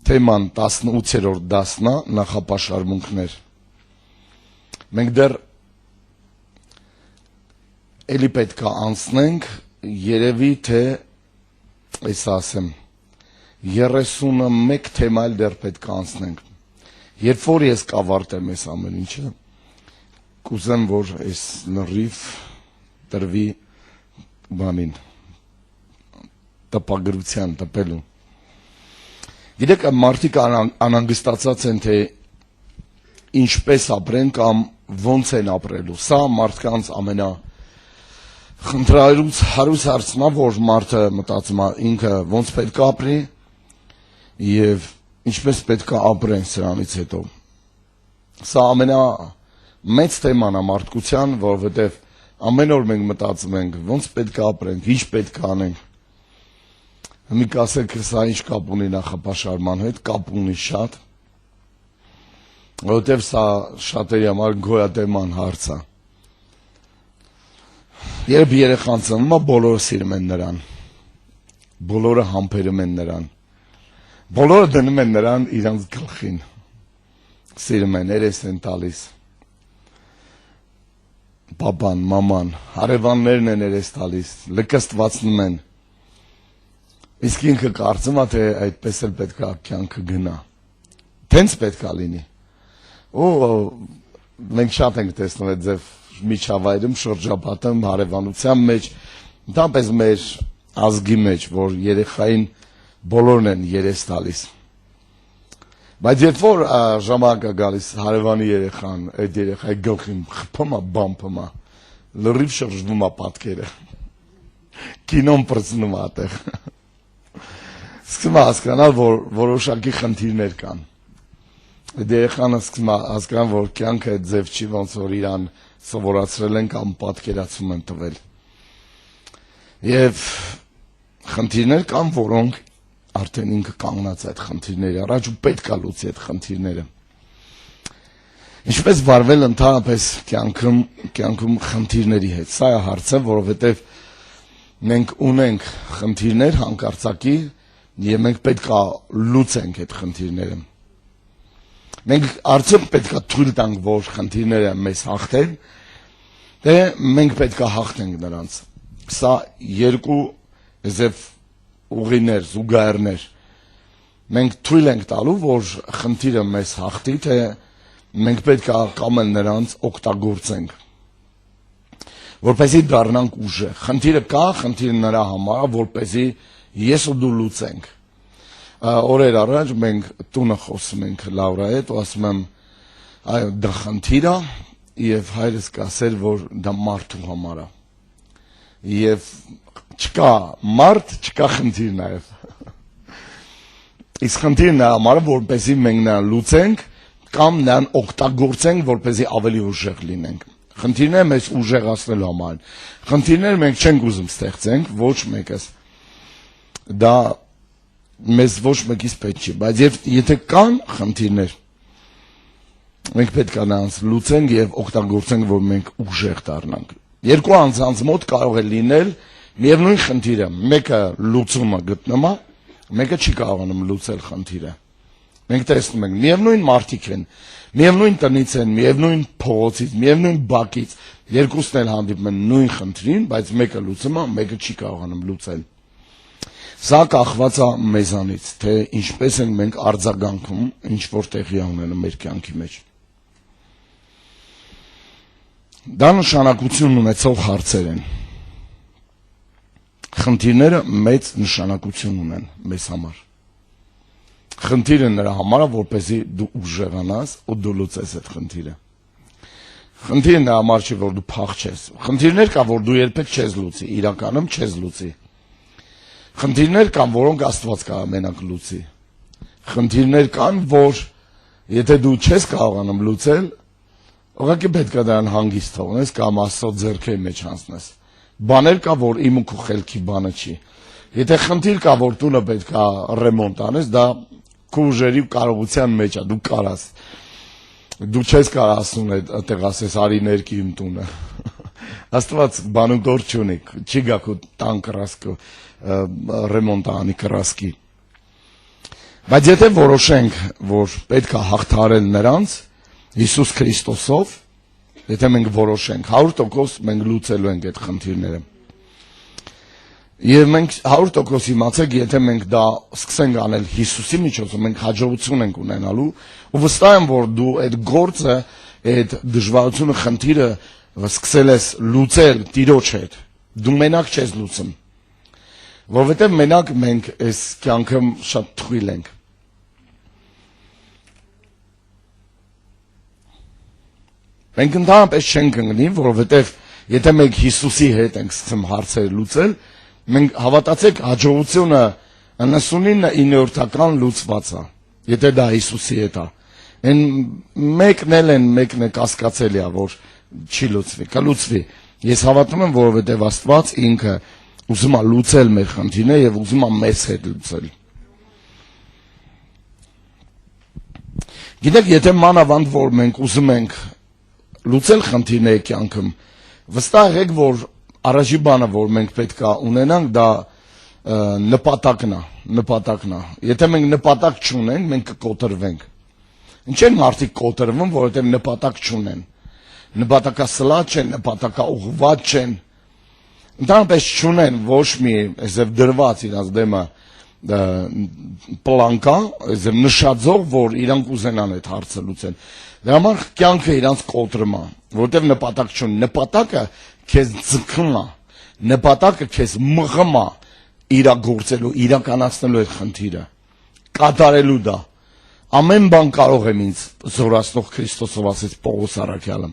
Թեման 18-րդ դասն է, նախապաշարմունքներ։ Մենք դեռ էլի պետք է անցնենք, երևի թե, այս ասեմ, 31 թեմա էլ դեռ պետք է անցնենք։ Երբ որ ես կավարտեմ այս ամեն ինչը, կուզեմ, որ այս լրիվ տրվի բանին, տպագրության, տպելու։ Գիտեք, մարդիկ անհանգստացած են, թե ինչպես ապրեն կամ ոնց են ապրելու։ Սա մարդկանց ամենա խնդրայրուց հարուց հարցն է, որ մարդը մտածում է ինքը ոնց պետք է ապրի եւ ինչպես պետք է ապրեն սրանից հետո։ Սա ամենամեծ թեման է մարդկության, որովհետեւ ամեն օր մենք մտածում ենք ոնց պետք է ապրենք, ինչ պետք է անենք։ Մի կասեք, սա ինչ կապ ունի նախապաշարման հետ, կապ ունի շատ, որովհետեւ սա շատերի համար գոյատեման հարց է։ Երբ երեխան ծնվում է, բոլորը սիրում են նրան, բոլորը համբերում են նրան, բոլորը դնում են նրան իրանց գլխին, սիրում են, երես են տալիս, պապան, մաման, հարևաններն են երես տալիս, լկստվածնում են, իսկ ինքը կարծում է, թե այդպես էլ պետք է կյանքը գնա, տենց պետք է լինի, ու մենք շատ ենք տեսնում այդ ձև միջավայրում, շրջապատում, հարևանության մեջ, ընդհանրապես մեր ազգի մեջ, որ երեխային բոլորն են երես տալիս։ Բայց երբ որ ժամանակը գալիս հարևանի երեխան, այդ երեխայի գլխին խփում է, բամփում է, լրիվ շրջվում է պատկերը։ Կինոն պրծնում է այդտեղ։ Սկսում է հասկանալ, որ որոշակի խնդիրներ կան։ Այդ երեխանը սկսում է հասկանալ, որ կյանքը այդ ձև չի, ոնց որ իրան սովորացրել են կամ պատկերացում են տվել։ Եվ խնդիրներ կան, որոնք արդեն ինքը կանգնած այդ խնդիրների առաջ ու պետք է լուծի այդ խնդիրները։ Ինչպես վարվել ընդհանրապես կյանքում խնդիրների հետ։ Սա է հարցը, որովհետև մենք ունենք խնդիրներ հանկարծակի եւ մենք պետք է լուծենք այդ խնդիրները։ Մենք արդյոք պետք է թույլ տանք, որ խնդիրները մեզ հաղթեն, թե մենք պետք է հաղթենք նրանց։ Սա երկու ձև ուղիներ, զուգահեռներ։ Մենք թույլ ենք տալու, որ խնդիրը մեզ հաղթի, թե մենք պետք է կամ նրանց օգտագործենք, որպեսզի դառնանք ուժեղ։ Խնդիրը կա, խնդիրը նրա համար, որպեսզի ես ու դու լուծենք։ Օրեր առաջ մենք տունը խոսում ենք Լավրա հետ ու ասում եմ, այո, դա խնդիր է, եւ հայրս կասեր, որ դա մարդու համար է։ Եվ չկա մարդ, չկա խնդիր նաեւ։ Իսկ խնդիրն է համար, որպեսզի մենք նրան լուծենք կամ նրան օգտագործենք, որպեսզի ավելի ուժեղ լինենք։ Խնդիրները մեզ ուժեղացնելու համար։ Խնդիրները մենք չենք ուզում ստեղծենք, ոչ մեկս։ Դա մեզ ոչ մեկից պետք չի, բայց եթե կան խնդիրներ, մենք պետք է նրանց լուծենք եւ օգտագործենք, որ մենք ուժեղ դառնանք։ Երկու անձանց մոտ կարող է լինել միևնույն խնդիրը, մեկը լուծումը գտնում է, մեկը չի կարողանում լուծել խնդիրը։ Մենք տեսնում ենք, միևնույն մարդիկ են, միևնույն տնից են, միևնույն փողոցից, միևնույն բակից, երկուսն էլ հանդիպում են նույն խնդրին, բայց մեկը լուծում է, մեկը չի կարողանում լուծել։ Սա կախված է մեզանից, թե ինչպես ենք մենք արձագանքում, ինչ որ տեղի ունենում մեր կյանքի մեջ։ Դա նշանակություն ունեցող հարցեր են։ Խնդիրները մեծ նշանակություն ունեն մեզ համար։ Խնդիրը նրա համար է, որպեսզի դու ուժեղանաս ու դու լուծես այդ խնդիրը։ Խնդիրը նրա համար չի, որ դու փախչես։ Խնդիրներ կա, որ դու երբեք չես լուծի, իրականում չես լուծի։ Խնդիրներ կան, որոնք Աստված կարող մենակ լուծի։ Խնդիրներ կան, որ եթե դու չես կարողանում լուծել, ուղղակի պետք է դրան հանգիստ թողնես կամ Աստծո ձեռքի մեջ հանձնես։ Բաներ կա, որ իմ ու քո խելքի բանը չի։ Եթե խնդիր կա, որ տունը պետք է ռեմոնտ անես, դա քո ուժերի ու կարողության մեջ է, դու կարաս։ Դու չես կարող ասում այդտեղ ասես արի ներքի իմ տունը։ Աստված բանուկոր չունի, չի գա քո տան կռասկը ռեմոնտ անի կռասկի։ Բայց եթե որոշենք, որ պետք է հաղթահարել նրանց Հիսուս Քրիստոսով, եթե մենք որոշենք 100% մենք լուծելու ենք այդ խնդիրները։ Եվ մենք 100% իմացեք, եթե մենք դա սկսենք անել Հիսուսի միջոցով, մենք հաջողություն ենք ունենալու, ու վստահ եմ, որ դու այդ գործը, այդ դժվարությունը, խնդիրը սկսել ես լուծել Տիրոջ հետ, դու մենակ չես լուծում, որովհետև մենակ մենք այս կյանքը շատ թույլ ենք։ Մենք ընդհանրապես չենք ընկնի, որովհետև եթե մենք Հիսուսի հետ ենք սկսում հարցեր լուծել, մենք հավատացեք հաջողությունը 99% լուծված է, եթե դա Հիսուսի հետ է։ Այն մեկն է կասկածելի է, որ չի լուծվի, կլուծվի։ Ես հավատում եմ, որովհետև Աստված ինքը ուզում է լուծել մեր խնդիրները եւ ուզում է մեզ հետ լուծել։ Գիտեք, եթե մանավանդ որ մենք ուզում ենք լուծել խնդիրների կյանքում, վստահ եք, որ առաջի բանը, որ մենք պետք է ունենանք, դա նպատակն է։ Եթե մենք նպատակ չունենք, մենք կկոտրվենք։ Ինչ են մարդիկ կոտրվում, որովհետև նպատակ չունեն։ Նպատակասլաց չեն, նպատակաուղղված չեն։ Ընդհանրապես չունեն ոչ մի այսպես դրված իրաց դեմը պլան կա, այսպես նշածող, որ իրանք ուզենան այդ հարցը լուծել։ Դրա համար կյանքը իրանք կոտրում է, որովհետև նպատակ չունեն։ Նպատակը քեզ ձգում է, նպատակը քեզ մղում է իրագործելու, իրականացնելու այդ խնդիրը, կատարելու դա։ Ամեն բան կարող եմ ինձ զորացնող Քրիստոսով ասեց Պողոս առաքյալը։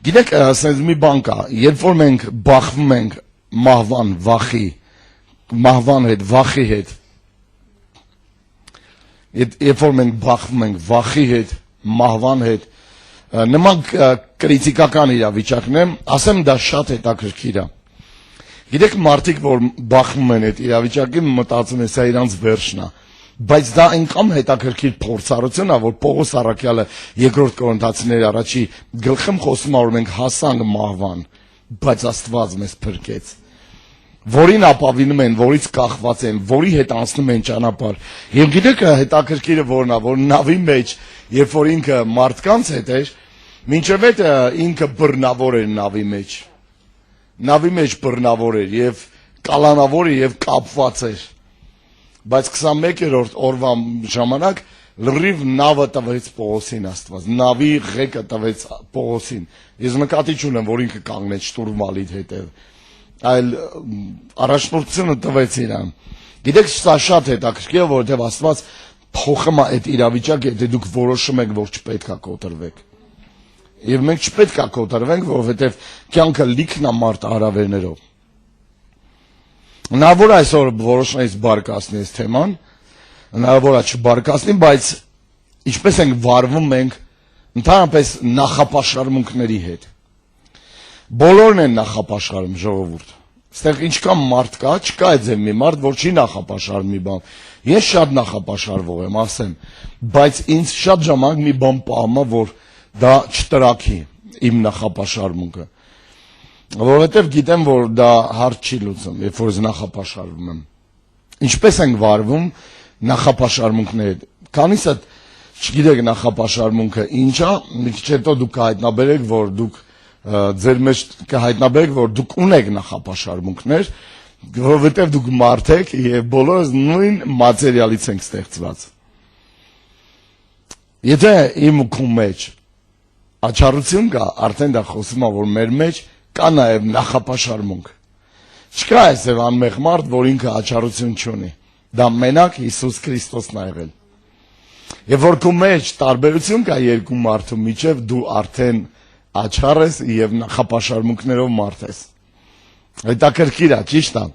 Գիտեք, ասես մի բան կա, երբ որ մենք բախվում ենք մահվան հետ, վախի հետ, երբ որ մենք բախվում ենք վախի հետ, մահվան հետ, նման կրիտիկական իրավիճակն է, ասեմ դա շատ հետաքրքիր է։ Գիտեք, մարդիկ, որ բախվում են այդ իրավիճակին, մտածում են, սա իրանց վերջն է, բայց դա այնքան հետաքրքիր փորձառություն է, որ Պողոս առաքյալը երկրորդ Կորինթացիների առաջի գլխում խոսում է, որ մենք հասանք մահվան, բայց Աստված մեզ փրկեց, որին ապավինում են, որից կախված են, որի հետ անցնում են ճանապարհ։ Եվ գիտեք, հետաքրքիրը որն է, որ նավի մեջ, երբ որ ինքը մարդկանց հետ էր, մինչև այդ ինքը բռնավոր էր նավի մեջ բռնավոր էր եւ կալանավոր էր եւ կապված էր, բայց 21-րդ օրվա ժամանակ լրիվ նավը տվեց Պողոսին Աստված, նավի ղեկը տվեց Պողոսին։ Ես նկատի չունեմ, որ ինքը կանգնեց շտուրմալի հետև, այլ առաջնորդությունը տվեց իրան։ Գիտեք, սա շատ հետաքրքիր է, որովհետև Աստված փոխում է այդ իրավիճակը, եթե դուք որոշում եք, որ չպետք է կոտրվեք։ Եվ մենք չպետք է կոտրվենք, որովհետև կյանքը լիքն է մարդ հարավերներով։ Հնարավոր է այսօր որոշներից բարկացնի այս թեման, հնարավոր է չբարկացնի, բայց ինչպես ենք վարվում մենք ընդհանրապես նախապաշարմունքների հետ։ Բոլորն են նախապաշարում, ժողովուրդ։ Այստեղ ինչքան մարդ կա, չկա այդպես մի մարդ, որ չի նախապաշարում մի բան։ Ես շատ նախապաշարվող եմ, ասեմ, բայց ինձ շատ ժամանակ մի բան պահում է, որ դա չտրակի իմ նախապաշարմունքը։ Որովհետև գիտեմ, որ դա հարց չի լուծում, երբ որ նախապաշարվում եմ։ Ինչպես ենք վարվում նախապաշարմունքների հետ։ Քանիսը չգիտեք նախապաշարմունքը ինչ է, մի քիչ հետո դուք կհայտնաբերեք, որ դուք ձեր մեջ կհայտնաբերեք, որ դուք ունեք նախապաշարմունքներ, որովհետև դուք մարդ եք եւ բոլորս նույն մատերիալից ենք ստեղծված։ Եթե իմ ու քո մեջ աչառություն կա, արդեն դա խոսում է, որ մեր մեջ կա նաև նախապաշարմունք։ Չկա այսև անմեղ մարդ, որ ինքը աչառություն չունի։ Դա մենակ Հիսուս Քրիստոսն է եղել։ Եվ որ քո մեջ տարբերություն կա երկու մարդու միջև, դու արդեն աչառ ես եւ նախապաշարմունքներով մարդ ես։ Հետաքրքիր է, ճիշտ է։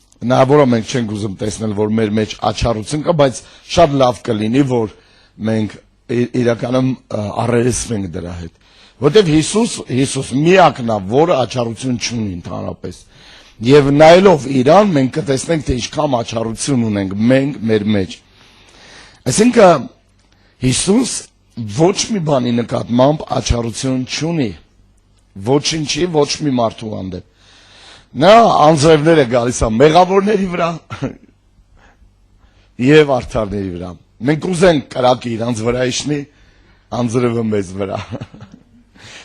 Հնարավոր է մենք չենք ուզում տեսնել, որ մեր մեջ աչառություն կա, բայց շատ լավ կլինի, որ մենք իրականում առերեսվենք դրա հետ։ Որտեւ Հիսուս միակն է, որը աչառություն չունի ընդհանրապես։ Եվ նայելով իրան, մենք կտեսնենք, թե ինչքան աչառություն ունենք մենք մեր մեջ։ Այսինքն Հիսուս ոչ մի բանի նկատմամբ աչառություն չունի։ ոչինչի, ոչ մի մարդու հանդեպ։ Նա անձրևներ է գալիս մեղավորների վրա եւ արդարների վրա։ Մենք ուզենք կրակը իրանց վրա իջնի, անձրևը մեզ վրա։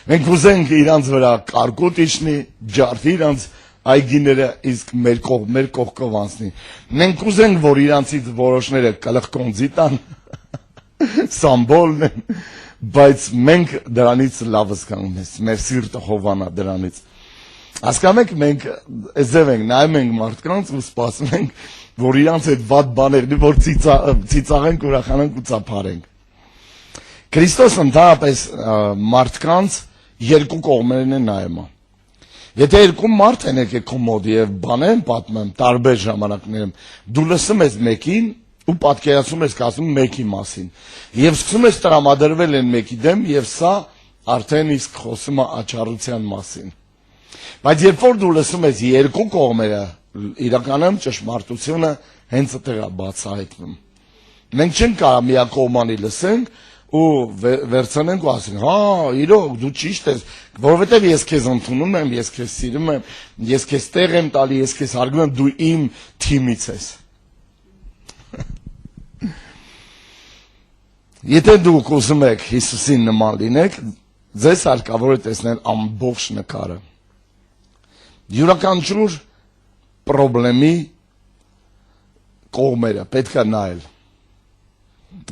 Մենք ուզենք իրանց վրա կարկուտ իջնի, ջարդի իրանց այգիները, իսկ մեր կողքով անցնի։ Մենք ուզենք, որ իրանցից որոշները կլխկոնձի տան, սամբոլն են, բայց մենք դրանից լավս կանունես, մեր սիրտը հովանա դրանից։ Հասկանում եք, մենք էզև ենք, նայում ենք մարդկանց ու սպասում ենք, որ իրանց այդ վատ բաներն որ ծիծաղենք, ուրախանանք ու ծափարենք։ Քրիստոսը ընդհանրապես մարդկանց երկու կողմերն են նայում։ Եթե երկու մարդ են եկել քո մոտ եւ բաներ են պատմում տարբեր ժամանակներում, դու լսում ես մեկին ու պատկերացնում ես ասում մեկի մասին։ Եվ սկսում ես տրամադրվել են մեկի դեմ եւ սա արդեն իսկ խոսում է աչառության մասին։ Բայց երբ որ դու լսում ես երկու կողմերը, իրականում ճշմարտությունը հենց այդտեղ է բացահայտվում։ Մենք չենք կարող միակողմանի լսենք ու վերցնենք ու ասենք, հա, իրոք դու ճիշտ ես, որովհետև ես քեզ ընդունում եմ, ես քեզ սիրում եմ, ես քեզ տեղ եմ տալի, ես քեզ հարգում եմ, դու իմ թիմից ես։ Եթե դուք ուզում եք Հիսուսին նման լինեք, ձեզ հարկավոր է տեսնել ամբողջ նկարը։ Յուրաքանչյուր պրոբլեմի կողմերը պետք է նայել։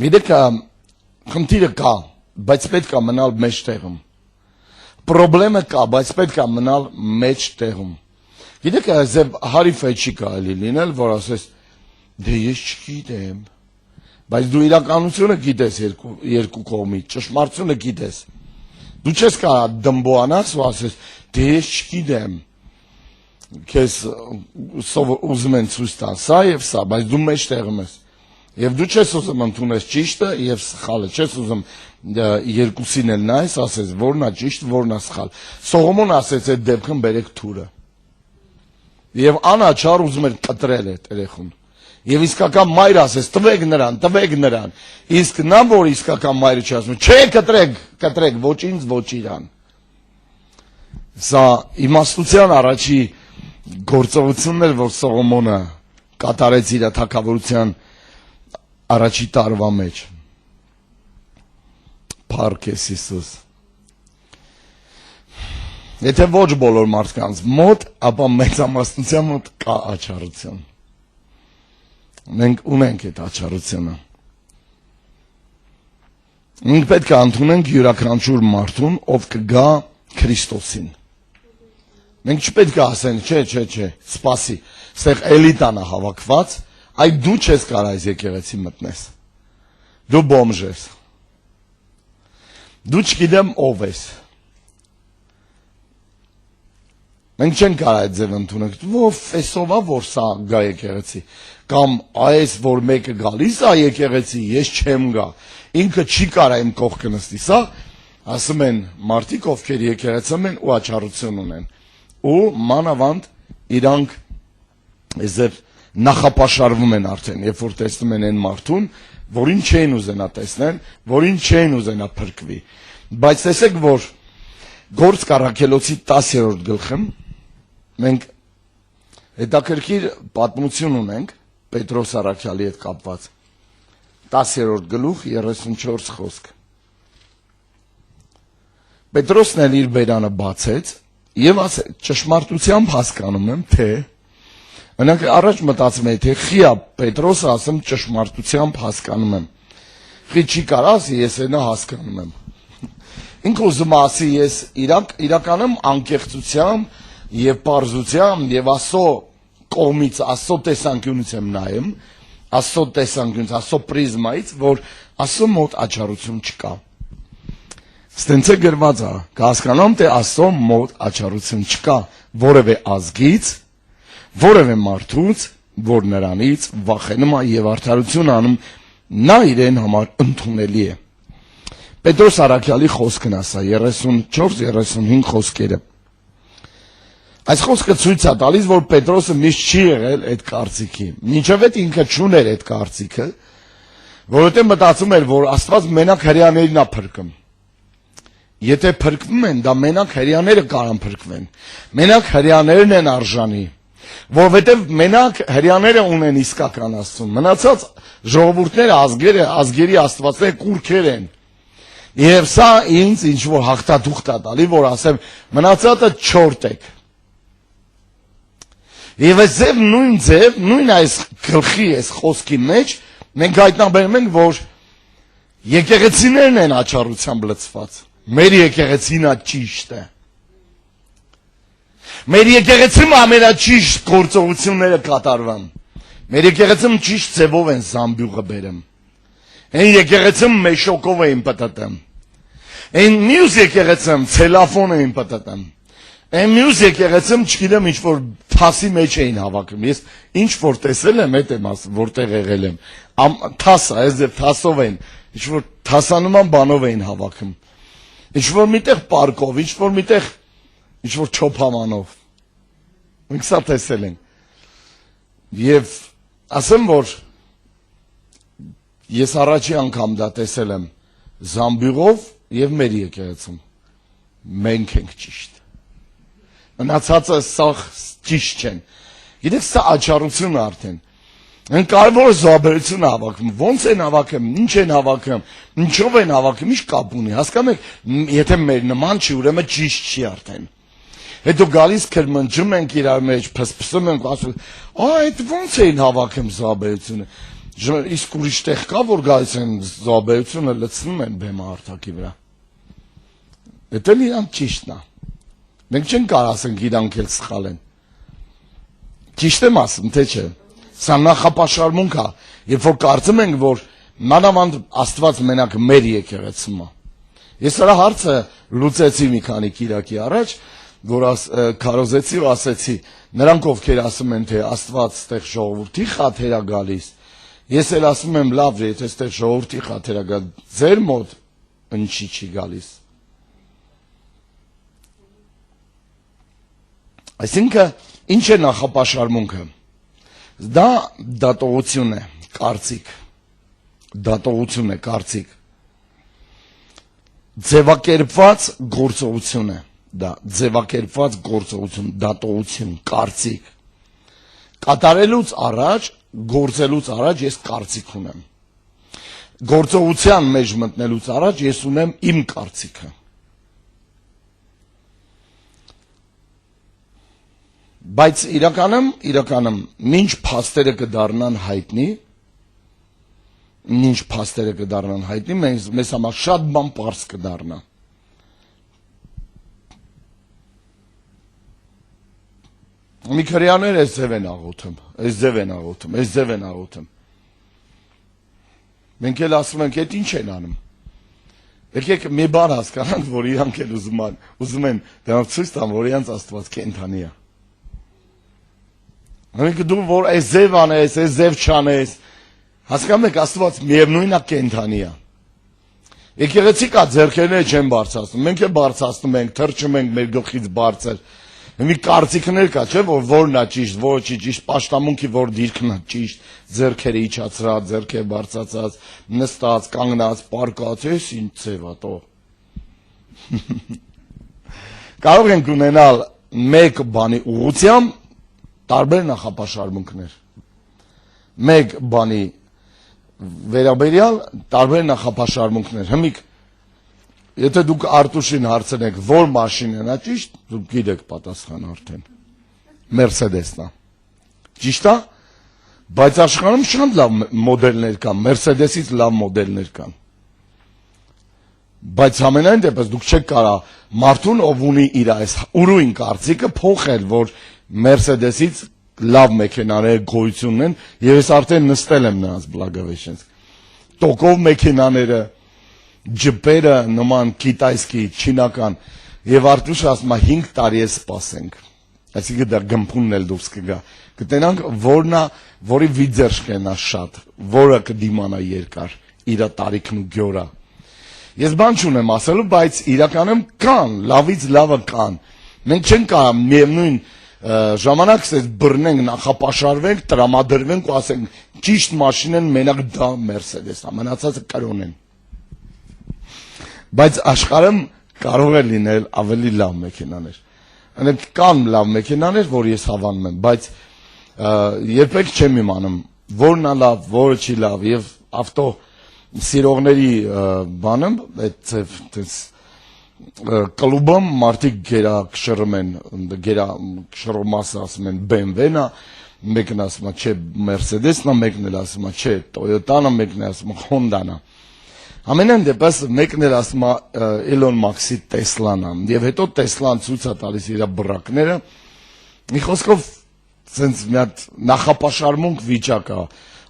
Գիտեք, խնդիրը կա, բայց պետք է մնալ մեջտեղում։ Պրոբլեմը կա, բայց պետք է մնալ մեջտեղում։ Գիտեք, այստեղ հարիֆը չի կարելի լինել, որ ասես, դե ես չգիտեմ, բայց դու իրականությունը գիտես երկու կողմից, ճշմարտությունը գիտես։ Դու չես կարող դմբոանաս ու ասես, դե ես չգիտեմ։ Քեզ ուզում են ցույց տալ սա եւ սա, բայց դու մեջտեղում ես։ Եվ դու չես ուզում ընդունես ճիշտը եւ սխալը, չես ուզում երկուսին էլ նայես, ասես որն է ճիշտ, որն է սխալ։ Սողոմոն ասեց այդ դեպքում բերեք թուրը։ Եվ անաչառ ուզում էր կտրել այդ երեխուն։ Եվ իսկական մայրը ասեց տվեք նրան։ Իսկ նա որ իսկական մայրը չի ասում, չէ կտրեք, ոչ ինձ, ոչ իրան։ Սա իմաստության առաջի գործողությունն էր, որ Սողոմոնը կատարեց իր թագավորության առաջի տարվա մեջ։ Փառք ես Հիսուս։ Եթե ոչ բոլոր մարդկանց մոտ, ապա մեծամասնության մոտ կա աչառություն։ Մենք ունենք այդ աչառությունը։ Մենք պետք է ընդունենք յուրաքանչյուր մարդուն, ով կգա Քրիստոսին։ Մենք չպետք է ասենք, չէ, սպասի, ստեղ էլիտան է հավաքված, այդ դու չես կարող այս եկեղեցի մտնես։ Դու բոմժ ես։ Դու չգիտեմ ով ես։ Մենք չենք կարող այդ ձև ընդունենք, ով էսովա որ սա գա եկեղեցի, կամ այս որ մեկը գալիս է եկեղեցի, ես չեմ գա, ինքը չի կարող իմ կողքը նստի, սա ասում են մարդիկ, ովքեր եկեղեցում են ու աչառություն ունեն, ու մանավանդ իրանք այսպես նախապաշարվում են արդեն, երբ որ տեսնում են այն մարդուն, որին չեն ուզենա տեսնել, որին չեն ուզենա փրկվի։ Բայց տեսեք, որ Գործ Առաքելոցի 10-րդ գլխում մենք հետաքրքիր պատմություն ունենք Պետրոս Առաքյալի հետ կապված։ 10-րդ գլուխ 34 խոսք։ Պետրոսն էլ իր բերանը բացեց եւ ասեց. ճշմարտությամբ հասկանում եմ, թե Անակ առաջ մտածում եմ, թե խիա Պետրոսը ասում ճշմարտությամբ հասկանում եմ։ Խի չի կարաս, ես այնա հասկանում եմ։ Ինքը ուզում ասի, ես իրականում անկեղծությամբ եւ պարզությամբ եւ Աստծո կողմից, Աստծո տեսանկյունից եմ նայում, Աստծո տեսանկյունից, Աստծո պրիզմայից, որ Աստծո մոտ աչառություն չկա։ Ստենց է գրված է, կհասկանամ, թե Աստծո մոտ աչառություն չկա որևէ ազգից, որևէ մարդուց, որ նրանից վախենում է եւ արդարություն անում, նա իրեն համար ընդունելի է։ Պետրոս Առաքյալի խոսքն ասա 34-35 խոսքերը։ Այս խոսքը ցույց է տալիս, որ Պետրոսը միշտ չի եղել այդ կարծիքի։ Մինչև այդ ինքը չուներ այդ կարծիքը, որովհետեւ մտածում էր, որ Աստված մենակ հրեաներին է փրկում։ եթե փրկվում են, դա մենակ հрьяաները կարան փրկվեն։ Մենակ հрьяաներն են արժանի, որովհետև մենակ հрьяաները ունեն իսկական Աստծուն։ Մնացած ժողովուրդները, ազգերի աստվածները կուրքեր են։ Եվ սա ինձ ինչ որ հաղթադուխտ է տալի, որ ասեմ, մնացածը չորտ եք։ Եվ այս նույն այս գլխի, այս խոսքի մեջ մենք հայտնաբերում ենք, որ եկեղեցիներն են աչառությամբ լցված։ Մեր եկեղեցին է ճիշտ է։ Մեր եկեղեցում ամենաճիշտ գործողությունները կատարվան։ Մեր եկեղեցում ճիշտ ձևով են զամբյուղը բերում։ Այն եկեղեցում մեշոկով էին պտտում։ Այն մյուս եկեղեցում ցելոֆոն էին պտտում։ Այն մյուս եկեղեցում չգիտեմ ինչ որ թասի մեջ էին հավաքում։ Ես ինչ որ տեսել եմ, այդ եմ ասում, որտեղ եղել եմ։ Թասը, այս թասով են, ինչ որ թասանման բանով էին հավաքում։ Ինչ որ միտեղ պարկով, ինչ որ միտեղ ինչ որ չոփամանով։ Մենք սա տեսել ենք։ Եվ ասեմ, որ ես առաջի անգամ դա տեսել եմ զամբյուղով եւ մեր եկեղեցում։ Մենք ենք ճիշտ։ Մնացածը սա ճիշտ չեն։ Գիտեք, սա աչառություն արդեն։ Են կարևոր զոհաբերություն հավաքում, ոնց են հավաքում, ինչ են հավաքում, ինչով են հավաքում, ինչ կապ ունի, հասկանում եք, եթե մեր նման չի, ուրեմն ճիշտ չի արդեն։ Հետո գալիս քրմնջում ենք իրար մեջ, փսփսում ենք, ասում, այդ ոնց էին հավաքում զոհաբերությունը։ Իսկ ուրիշ տեղ կա, որ գալիս են զոհաբերությունը լցնում են բեմը հարթակի վրա։ Դա իրանք ճիշտն է։ Մենք չենք կարող ասենք իրանք էլ սխալ են։ Ճիշտ եմ ասում, թե չէ։ Սա նախապաշարմունք է, երբ որ կարծում ենք, որ մանավանդ Աստված մենակ մեր եկեղեցում է։ Ես սրա հարցը լուծեցի մի քանի կիրակի առաջ, որ քարոզեցի ու ասեցի, նրանք ովքեր ասում են, թե Աստված ստեղ ժողովրդի խաթեր է գալիս, ես էլ ասում եմ, լավ, եթե ստեղ ժողովրդի խաթեր է գալիս, ձեր մոտ ինչի չի գալիս։ Այսինքն, ինչ է նախապաշարմունքը։ Դա դատողություն է, կարծիք, դատողություն է, կարծիք, ձևակերպված գործողություն է, դա ձևակերպված գործողություն, դատողություն, կարծիք, կատարելուց առաջ, գործելուց առաջ ես կարծիք ունեմ, գործողության մեջ մտնելուց առաջ ես ունեմ իմ կարծիքը, բայց իրականում, մինչ փաստերը կդառնան հայտնի, մեզ համար շատ բան պարզ կդառնա։ Մի քրեաներ այս ձև են աղոթում, այս ձև են աղոթում։ Մենք էլ ասում ենք, այդ ինչ են անում։ Եկեք մի բան հասկանանք, որ իրանք էլ ուզում են դրանք ցույց տան, որ իրանց Աստված կենդանի է։ Մենք դու որ այս ձև անես, այս ձև չանես, հասկանում եք, Աստված միևնույնն է կենդանի է։ Եկեղեցի կա ձեռքերները չեն բարձրացնում, մենք էլ բարձրացնում ենք, թռչում ենք մեր գլխից բարձր։ Մի կարծիքներ կա, չէ՞, որ որն է ճիշտ, որը չի ճիշտ, պաշտամունքի որ դիրքն է ճիշտ, ձեռքերը իջացրած, ձեռքերը բարձրացած, նստած, կանգնած, պարկած, էս ինչ ձև է տո։ Կարող ենք ունենալ մեկ բանի ուղղությամբ տարբեր նախապաշարմունքներ։ Մեկ բանի վերաբերյալ տարբեր նախապաշարմունքներ։ Հմիկ, եթե դուք Արտուշին հարցնեք, որ մաշինն է ճիշտ, դուք գիտեք պատասխանը արդեն։ Մերսեդեսն է։ Ճիշտ է, բայց աշխարհում շատ լավ մոդելներ կան, Մերսեդեսից լավ մոդելներ կան։ Բայց ամենայն դեպս դուք չեք կարող մարդուն, ով ունի իր այս ուրույն կարծիքը, փոխել, որ Մերսեդեսից լավ մեքենաներ գոյությունն են, եւ ես արդեն նստել եմ նրանց Բլագովեշենսկ։ Տոկով մեքենաները, ջիպերը նման կիտայսկի, չինական, եւ Արտուշը ասում է 5 տարի է սպասենք։ Այսինքն դա գմփունն էլ դուրս կգա։ Կտենանք որն է, որի վիձերշկենա շատ, որը կդիմանա երկար, իր տարիքն ու գյորա։ Ես բան չունեմ ասելու, բայց իրականում կան, լավից լավը կան։ Մենք չենք կարող միևնույն ժամանակ ասես բռնենք, նախապաշարվենք, տրամադրվենք ու ասենք ճիշտ մաշինեն մենակ դա Մերսեդես է, մնացածը կրոն են։ Բայց աշխարհում կարող է լինել ավելի լավ մեքենաներ։ Անենք կան լավ մեքենաներ, որ ես հավանում եմ, բայց երբեք չեմ իմանում որն է լավ, որը չի լավ եւ ավտո սիրողների բանը այդ կլուբում մարդիկ գերա կշռում են, գերա կշռող մասը ասում են BMW-ն է, մեկն ասում է չէ Mercedes-ն է, մեկն էլ ասում է չէ Toyota-ն է, մեկն էլ ասում է Honda-ն է։ Ամենայն դեպս մեկն էլ ասում է Elon Musk-ի Tesla-ն է, եւ հետո Tesla-ն ցույց է տալիս իր բռակները։ Մի խոսքով sense մի հատ նախապաշարմունք վիճակ է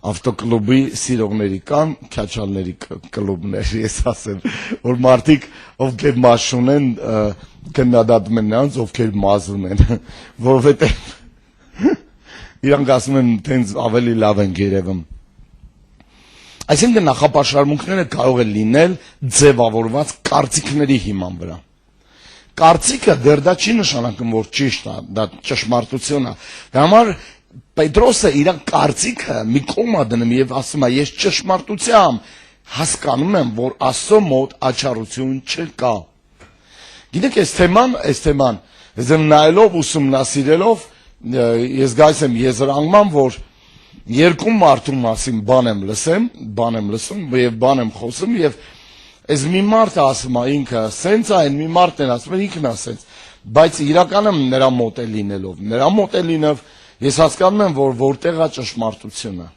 ավտոկլուբի սիրողների կան քյաչալների կլուբներ, ես ասեմ, որ մարդիկ ովքեր մաշ ունեն քննադատում են նրանց, ովքեր մազ ունեն, որովհետեւ իրանք ասում են տենց ավելի լավ են երևում։ Այսինքն նախապաշարմունքները կարող է լինել ձևավորված կարծիքների հիման վրա։ Կարծիքը դեռ դա չի նշանակում, որ ճիշտ է, դա ճշմարտություն է։ Դա համար Պետրոսը իր կարծիքը մի կողմ է դնում եւ ասում է ես ճշմարտությամբ հասկանում եմ, որ Աստծո մոտ աչառություն չկա։ Գիտեք, այս թեման, ես նայելով ուսումնասիրելով ես գայս եմ եզրանգման, որ երկու մարդու մասին բան եմ լսում եւ բան եմ խոսում եւ այս մի մարդը ասում է ինքը սենց է, այն մի մարդն է ասում ինքն է սենց, բայց իրականում նրա մոտ է լինելով ես հասկանում եմ, որ որտեղ է ճշմարտությունը։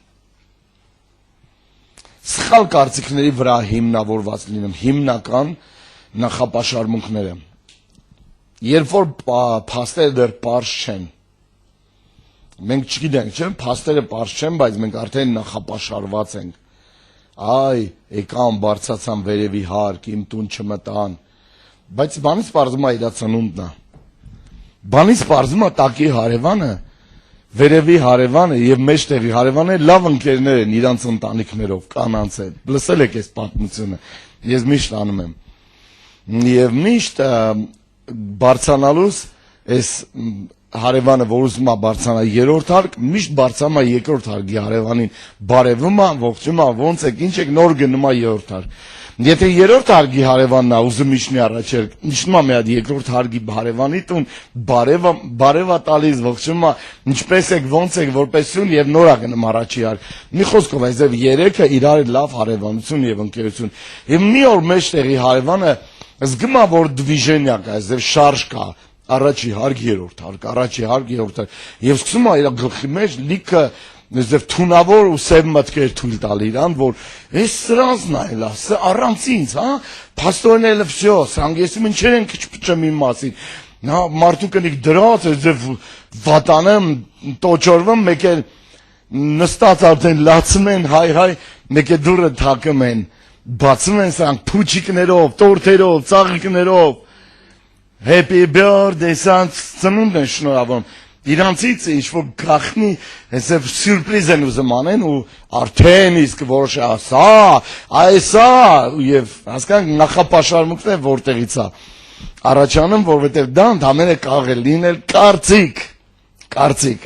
Սխալ կարծիքների վրա հիմնավորված լինում հիմնական նախապաշարմունքները։ Երբ որ փաստերը դեռ պարզ չեն, մենք չգիտենք, չէ՞, փաստերը պարզ չեն, բայց մենք արդեն նախապաշարված ենք։ Այ, եկան, բարձացան վերևի հարկ, իմ տուն չմտան, բայց բանից պարզում է իրա ծնունդն է։ Բանից պարզում է տակի հարևանը, վերևի հարևանը եւ մեջտեղի հարևանը լավ ընկերներ են իրանց ընտանիքներով, կանանց հետ։ Լսել եք այս պատմությունը։ Ես միշտ անում եմ։ Եվ միշտ բարձանալուց այս հարևանը, որ ուզում է բարձանալ երրորդ հարկ, միշտ բարձանում է երկրորդ հարկի հարևանին, բարևում է, ողջում է, ոնց եք, ինչ եք, նոր գնում է երրորդ հարկ։ Եթե երրորդ հարկի հարևանն է ուզում իջնի առաջ, իջնում է մի հատ երկրորդ հարկի հարևանի տուն, բարև է տալիս, ողջում է, ինչպես եք, ոնց եք, որպես սյուն եւ նոր է գնում առաջի հարկ։ Մի խոսքով այսպես երեքը իրար լավ հարևանություն եւ ընկերություն։ Եվ մի օր մեջտեղի հարևանը զգում է, որ դվիժենիա կա, այսպես շարժ կա, առաջի հարկ, երրորդ հարկ, առաջի հարկ, երրորդ հարկ։ Եվ սկսում է իր գլխի մեջ լիքը Նեզև թունավոր ու սև մտքեր թույլ տալ իրան, որ այս սրանցն այլ է, սա առանց ինձ, հա, փաստորեն էլ վсё, սրանք ես ինչեր են քչփչեմ իմ մասին։ Նա մարդու կնիկ դրած, այդև վատանեմ, տոճորվում, մեկ էլ նստած արդեն լացում են, հայ, մեկ էլ դուրը թակում են, բացում են սրանք փուչիկներով, տորթերով, ծաղիկներով, happy birthday, սրանք ծնունդ են շնորհավորում։ Իրանցից ինչ-որ գախնի, այսև սյուրպրիզ են ուզում անեն ու արդեն իսկ որոշ այսա, և հասկանք նախապաշարմունքն է որտեղից է առաջանում, որովհետև դա ընդամենը կարող է լինել կարծիք։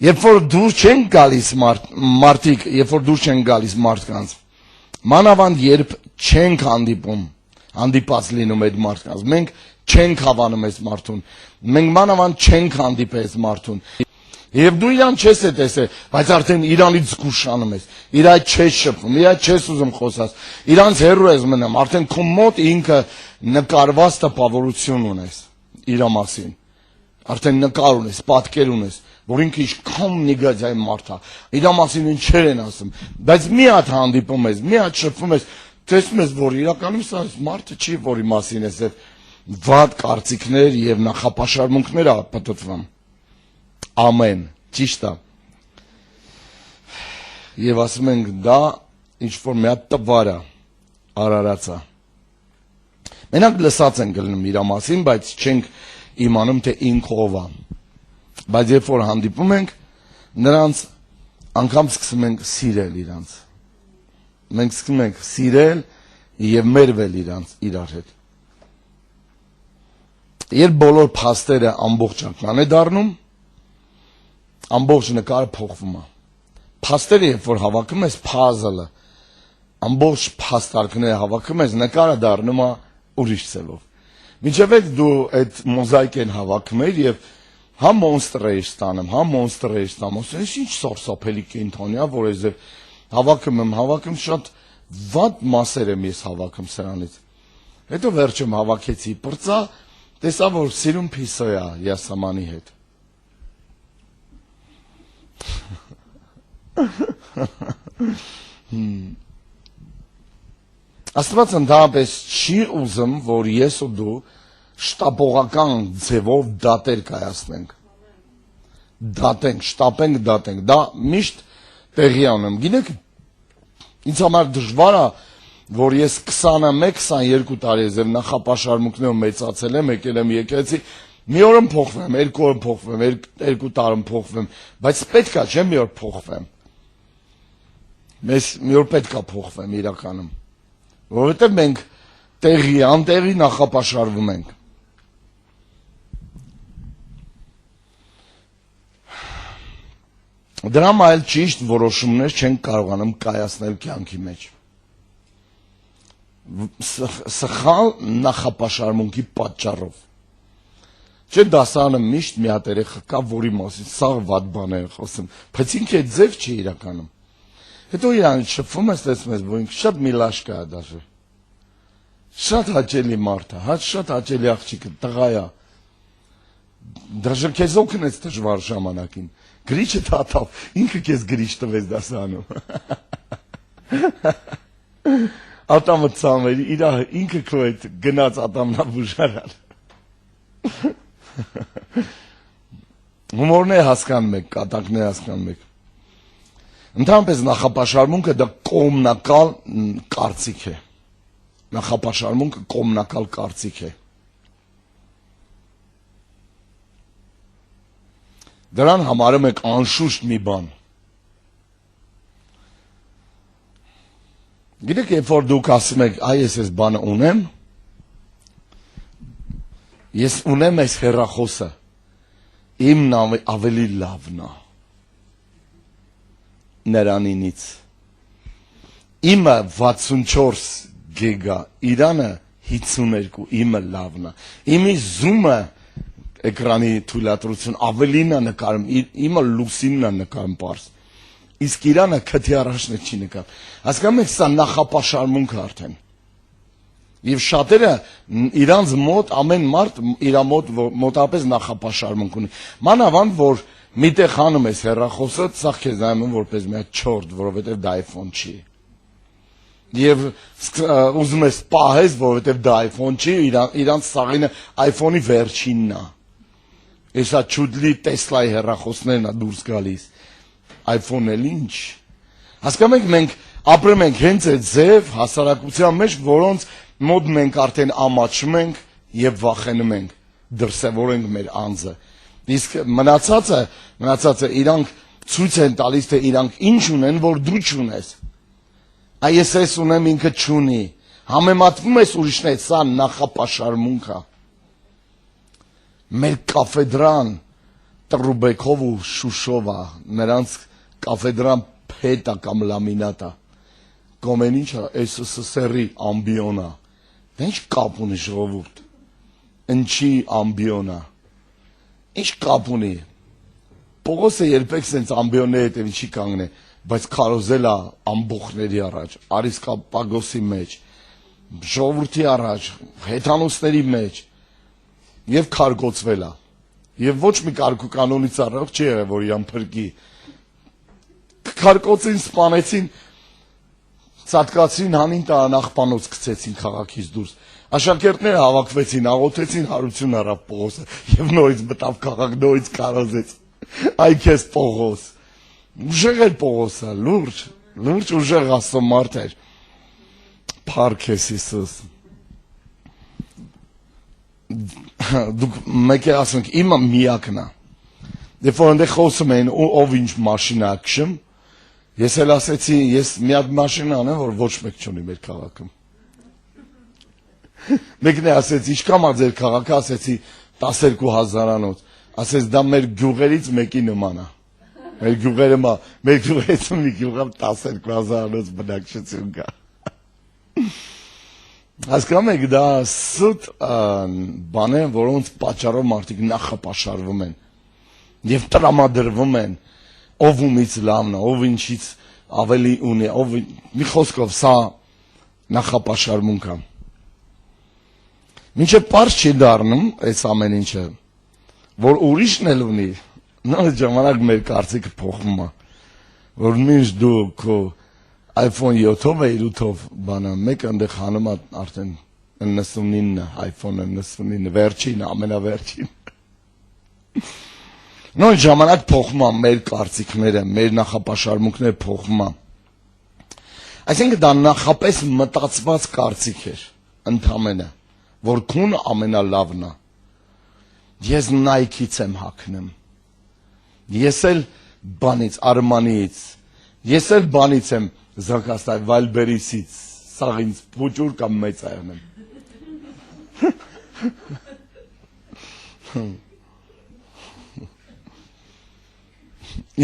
Երբ որ դուր չեն գալիս մարդիկ, երբ որ դուր չեն գալիս մարդկանց, մանավանդ երբ չենք հանդիպած լինում այդ մարդկանց, մենք չենք հավանում այս մարդուն, մենք մանավանդ չենք հանդիպել այս մարդուն, եւ դու իրան չես է տեսել, բայց արդեն իրանից զգուշանում ես, իր այդ չես շփվում, իր այդ չես ուզում խոսած, իրանց հեռու ես մնում, արդեն քո մոտ ինքը նկարված տպավորություն ունես իր մասին, արդեն նկար ունես, պատկեր ունես, որ ինքը ինչքան նիգաձայ մարդ է, իր մասին ինչեր են ասում, բայց մի հատ հանդիպում ես, մի հատ շփվում ես, տեսնում ես, որ իրականում սա մարդը չի, որի մասին ես վատ կարծիքներ եւ նախապաշարմունքներ ապտտվում։ Ամեն, ճիշտ է։ Եվ ասում ենք դա ինչ-որ մի հատ տվար է, արարած է։ Մենակ լսած ենք գնում իր մասին, բայց չենք իմանում, թե ինքը ով է։ Բայց երբ որ հանդիպում ենք, նրանց անգամ սկսում ենք սիրել իրանց։ Մենք սկսում ենք սիրել եւ մերվել իրար հետ։ Երբ բոլոր փաստերը ամբողջական է դառնում, ամբողջ նկարը փոխվում է։ Փաստերը երբ որ հավաքում ես, puzzle-ը ամբողջ փաստարկները հավաքում ես, նկարը դառնում է ուրիշ ձևով։ Մինչև այդ դու այդ մոզաիկեն հավաքում ես եւ հա մոնստր ես ստանում, հա մոնստր ես ստանում, ասես ինչ սարսափելի կենթանի է, որ ես հավաքում շատ վատ մասեր եմ ես հավաքում սրանից։ Հետո վերջում հավաքեցի, բրծա, տեսա որ սիրուն փիսո է յասամանի հետ։ Աստված ընդհանրապես չի ուզում, որ ես ու դու շտապողական ձևով դատեր կայացնենք։ Շտապենք, դատենք։ Դա միշտ տեղի ունեմ։ Գիտեք, ինձ համար դժվար է, որ ես 21-22 տարի եմ նախապաշարմունքներով մեծացել եմ, եկել եմ եկեղեցի, մի օր եմ փոխվեմ, երկու օր փոխվեմ, երկու տար եմ փոխվեմ, բայց պետք է չէ մի օր փոխվեմ։ Մեզ մի օր պետք է փոխվեմ իրականում, որովհետև մենք տեղի անտեղի նախապաշարվում ենք։ Դրամ այլ ճիշտ որոշումներ չենք կարողանում կայացնել կյանքի մեջ։ Սխալ նախապաշարմունքի պատճառով։ Չէ դասարանը միշտ մի հատ երեխա կա, որի մասին սաղ վատ բաներ է խոսում, բայց ինքը այդ ձև չի իրականում։ Հետո իրան շփվում ես, տեսնում ես, որ ինքը շատ միլաշկա է դաժե։ Շատ հաճելի մարդ է, շատ հաճելի աղջիկ է, տղա է։ Դաժե քեզ օգնեց դժվար ժամանակին։ Գրիչը թաթավ, ինքը քեզ գրիչ տվեց դասարանում։ Ատամը ծամեր, ինքը քո հետ գնաց ատամնաբուժարան։ Հումորներ հասկանում եք, կատակներ հասկանում եք։ Ընդհանրապես նախապաշարմունքը դա կողմնակալ կարծիք է։ Նախապաշարմունքը կողմնակալ կարծիք է։ Դրան համարում եք անշուշտ մի բան։ Գիտեք, երբ որ դուք ասում եք, այ ես այս բանը ունեմ, ես ունեմ այս հեռախոսը, իմն ավելի լավն է նրանինից։ Իմը 64 գիգա, իրանը 52, իմը լավն է։ Իմի զումը էկրանի թույլատրություն ավելին է նկարում, իմը լուսինն է նկարում պարզ։ Իսկ իրանը քթի առաջն չի նկարում։ Հասկանում եք, սա նախապաշարմունք արդեն։ Եվ շատերը իրանց մոտ ամեն մարդ իր մոտ մոտապես նախապաշարմունք ունի։ Մանավանդ որ միտեղ հանում ես հեռախոսը, սաղ քեզ նայում որպես մի հատ չորդ, որովհետև դա iPhone չի։ Եվ ուզում ես պահես, որովհետև դա iPhone չի, իրանց սաղինը iPhone-ի վերջինն է։ Եսա չուդլի Տեսլայի հեռախոսներն է դուրս գալիս։ iPhone-ն էլ ինչ։ Հասկանում եք, մենք ապրում ենք հենց այդ ձև հասարակության մեջ, որոնց մոտ մենք արդեն ամաչում ենք եւ վախենում ենք, դրսևորենք մեր անձը։ Իսկ մնացածը իրանք ցույց են տալիս, թե իրանք ինչ ունեն, որ դու չունես։ Այս ես ունեմ, ինքը չունի։ Համեմատվում ես ուրիշն հետ, սա նախապաշարմունք է։ Մեր կաֆեդրան Տրուբեկով ու Շուշովա, նրանց կաֆեդրան փետա կամ լամինատա, կոմեն ինչ է, SSSR-ի ամբիոնա, դա ինչ կապ ունի ժողովուրդ, ընչի ամբիոնա, ինչ կապ ունի, Պողոսը երբեք սենց ամբիոնների հետև չի կանգնե, բայց քարոզել է ամբոխների առաջ, Արիսկապագոսի մեջ, ժողովրդի առաջ, հեթանոսների մեջ, և քարգոցվել է, և ոչ մի կարգու կանոնից առավ չի եղել, որ իրան փրկի, քարկոցին, սպանեցին, ծատկացրին, հանին աղբանոց գցեցին քաղաքից դուրս, աշակերտները հավաքվեցին, աղոթեցին, հարություն առավ Պողոսը, և նորից մտավ քաղաք, նորից քարոզեց, այ քեզ Պողոս, ուժեղ էր Պողոսը, լուրջ ուժեղ Աստծո մարդ էր, փառք քեզ Հիսուս։ Դուք մեկ է ասենք, իմը միակն է, երբ որ այնտեղ խոսում էին ով ինչ մաշինա քշում, ես էլ ասեցի, ես մի հատ մաշինա անեմ, որ ոչ մեկ չունի մեր քաղաքում։ Մեկն է ասեց, ինչքան է ձեր քաղաքը, ասեցի 12,000-անոց, ասեց դա մեր գյուղերից մեկի նման է։ Մեր գյուղերից մի գյուղը 12,000-անոց բնակչություն կա։ Հասկանում եք, դա սուտ բան է, որոնց պատճառով մարդիկ նախապաշարվում են եւ տրամադրվում են, ով ումից լավն է, ով ինչից ավելի ունի, ով մի խոսքով սա նախապաշարմունք է։ Մինչև պարզ չի դառնում այս ամեն ինչը, որ ուրիշն էլ ունի, նոր ժամանակ մեր կարծիքը փոխվում է, որ մինչ դու քո iPhone 7-ով է 8-ով բանը, մեկը այնտեղ հանում է արդեն 99 iPhone 99 վերջին, ամենավերջին։ Նոր ժամանակ փոխվում է մեր կարծիքները, մեր նախապաշարմունքները փոխվում է։ Այսինքն դա նախապես մտածված կարծիք էր, ընդամենը, որ քուն ամենալավն է։ Ես Nike-ից եմ հագնում։ Ես էլ բանից, Armani-ից, ես էլ բանից եմ զակաստայ Վալբերիսից, սաղ ինձ փոճուր կամ մեծ այրնեմ։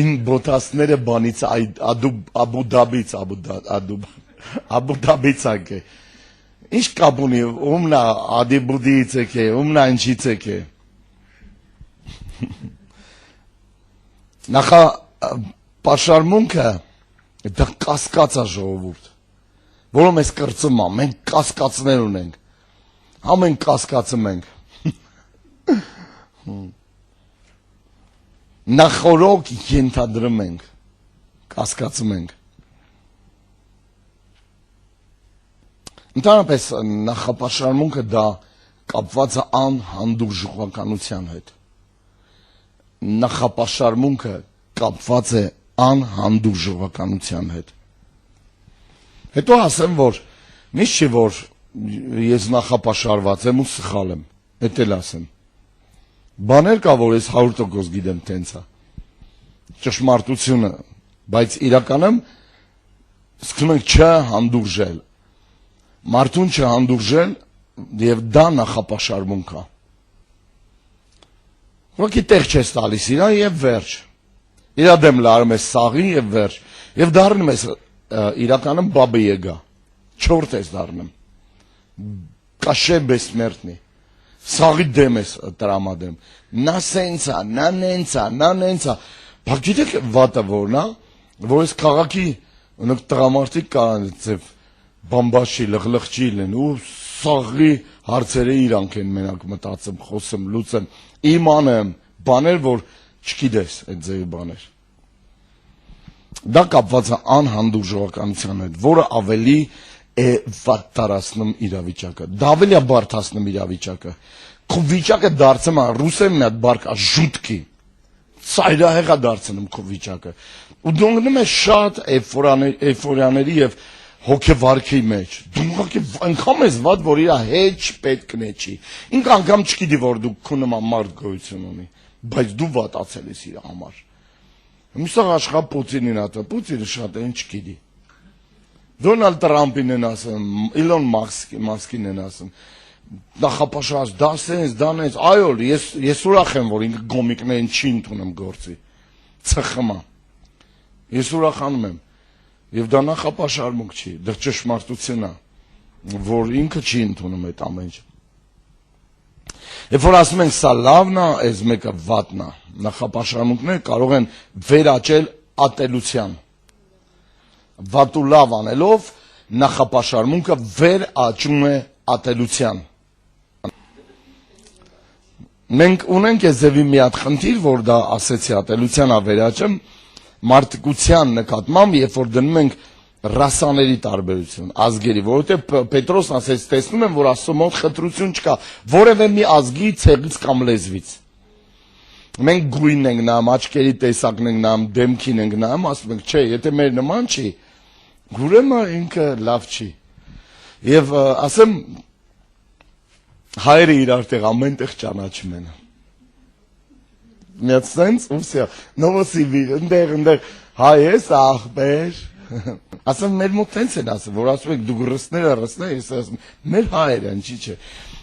Ին բոտասները բանից, Աբու Դաբից ակ է։ Ինչ կապ ունի, ումնա Ադիբուդիից եք է, ումնա ինչից եք է։ Նախա պաշարմունքը դա կասկած է ժողովուրդ, որում ես կրծում է, մենք կասկածներ ունենք, ամեն կասկածում ենք, նախորոք ենթադրում ենք, կասկածում ենք, ընդհանրապես նախապաշարմունքը դա կապված է անհանդուրժողականության հետ, նախապաշարմունքը կապված է անհանդուրժողականության հետ։ Հետո ասեմ, որ միշտ չի, որ ես նախապաշարված եմ ու սխալ եմ, էդ էլ ասեմ։ Բաներ կա, որ ես 100% գիտեմ տենց է, ճշմարտությունը, բայց իրականում սկսում ենք չհանդուրժել, մարդուն չհանդուրժել և դա նախապաշարմունք է։ Ոքի տեղ չես տալիս իրա և վերջ, իրա դեմ լարում ես սաղի և վերջ, և դարնում ես իրականում բաբը եգա, չորդ ես դարնում, կաշե բեսմերտնի, սաղի դեմ ես տրամադեմ, նա սենցա, նա նենցա, բակ գիտեք վատը որն է, որ ես քաղաքի տրամարտիկ կարան ձև բամբաշի, լղլղջի լեն ու սաղի հարցերը իրանք են մենակ մտածում, խոսում, լուծեմ, իմանեմ, բաներ, որ չգիտես այդ ձևի բաներ։ Դա կապված է անհանդուրժողականության հետ, որը ավելի է վատ տարածնում իրավիճակը, դա ավելի է բարդացնում իրավիճակը, քո վիճակը դարձնում է ռուսեն մի հատ բառ կա ժուտկի, ծայրահեղ է դարձնում քո վիճակը, ու դու ընկնում ես շատ էյֆորիաների և հոգեվարքի մեջ, դու անգամ ես վատ, որ իրա հետ պետք նեչի, ինք անգամ չգիտի, որ դու քո նման մարդ գոյություն ունի, բայց դու վատացել ես իրա համար։ Միսաղ աշխա Պուտինին ատա, Պուտինը շատ են չգիտի։ Դոնալդ Տրամպին են ասում, Իլոն Մասկին են ասում, նախապաշարած, դա սենց, դա նենց, այո, ես ուրախ եմ, որ ինքը գոմիկներին չի ընդունում գործի, ծխմա, ես ուրախանում եմ, և դա նախապաշարմունք չի, դա ճշմարտություն է, որ ինքը չի ընդունում այդ ամեն ինչ։ Երբ որ ասում ենք սա լավն է, այս մեկը վատն է, նախապաշարմունքները կարող են վերաճել ատելության։ Վատ ու լավ անելով նախապաշարմունքը վերաճում է ատելության։ Մենք ունենք այս ձևի մի հատ խնդիր, որ դա ասեցի ատելության է վերաճում, մարդկության նկատմամբ, երբ որ դնում ենք ռասաների տարբերություն, ազգերի, որովհետև Պետրոսն ասեց, տեսնում եմ, որ Աստծո մոտ խտրություն չկա, որևէ մի ազգի ցեղից կամ լեզվից։ Մենք գույնն ենք նայում, աչքերի տեսակն ենք նայում, դեմքին ենք նայում, ասում ենք, չէ, եթե մեր նման չի, ուրեմն ինքը լավ չի։ Եվ ասեմ, հայերը իրար տեղ ամեն տեղ ճանաչում են։ Մի հատ սենց, ուսյա, Նովոսիբիր, ընդեղ, հայ ես աղբեր։ Ասեմ, մեր մոտ տենց են ասում, որ ասում եք դուք ռսները, ես ասում, մեր հայերը, ինչի չէ։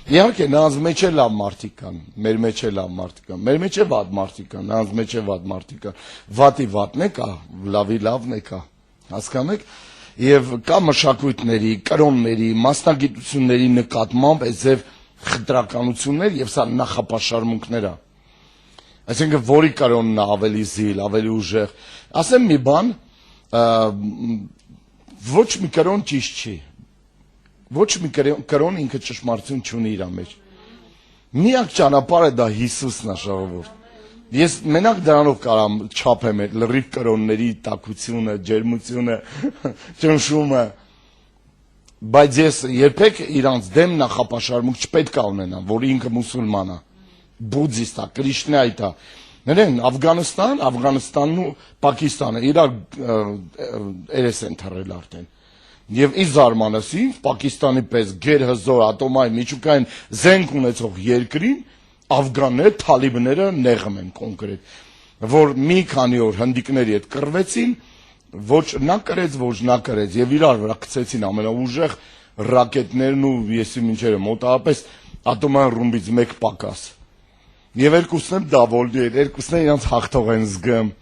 Իհարկե, նրանց մեջ է լավ մարդիկ կան, մեր մեջ է լավ մարդիկ կան, մեր մեջ է վատ մարդիկ կան, նրանց մեջ է վատ մարդիկ կան, վատի վատն է կա, լավի լավն է կա, հասկանում եք։ եւ կա մշակույթների, կրոնների, մասնագիտությունների նկատմամբ այստեղ խտրականություններ եւ սա նախապաշարմունքներ է։ Այսինքն որի կրոնն է ավելի զիլ, ավելի ուժեղ։ Ասեմ մի բան, ոչ մի կրոն ճիշտ չի։ Ոչ մի կրոն ինքը ճշմարտություն չունի իր մեջ։ Միակ ճանապարհը դա Հիսուսն է, ժողովուրդ։ Ես մենակ դրանով կարամ չափեմ այդ լրիվ կրոնների տաքությունը, ջերմությունը, ճնշումը, բայց ես երբեք իրանց դեմ նախապաշարմունք չպետք է ունենամ, որ ինքը մուսուլման է, բուդդիստ է, կրիշնայիտ է։ Ներեն Աֆղանստանն ու Պակիստանը իրար երես են թռել արդեն։ Եվ ի զարմանալի Պակիստանի պես գերհզոր ատոմային միջուկային զենք ունեցող երկրին Աֆղանները, թալիբները նեղում են կոնկրետ, որ մի քանի օր հնդիկների հետ կռվեցին, ոչ նա կրեց, ոչ նա կրեց, եւ իրար վրա գցեցին ամենաուժեղ ռակետներն ու եսի մինչերը մոտավորապես ատոմային ռումբից մեկ պակաս։ Եվ երկուսն էլ դավոլդի են, երկուսն էլ իրանց հաղթող են զգում։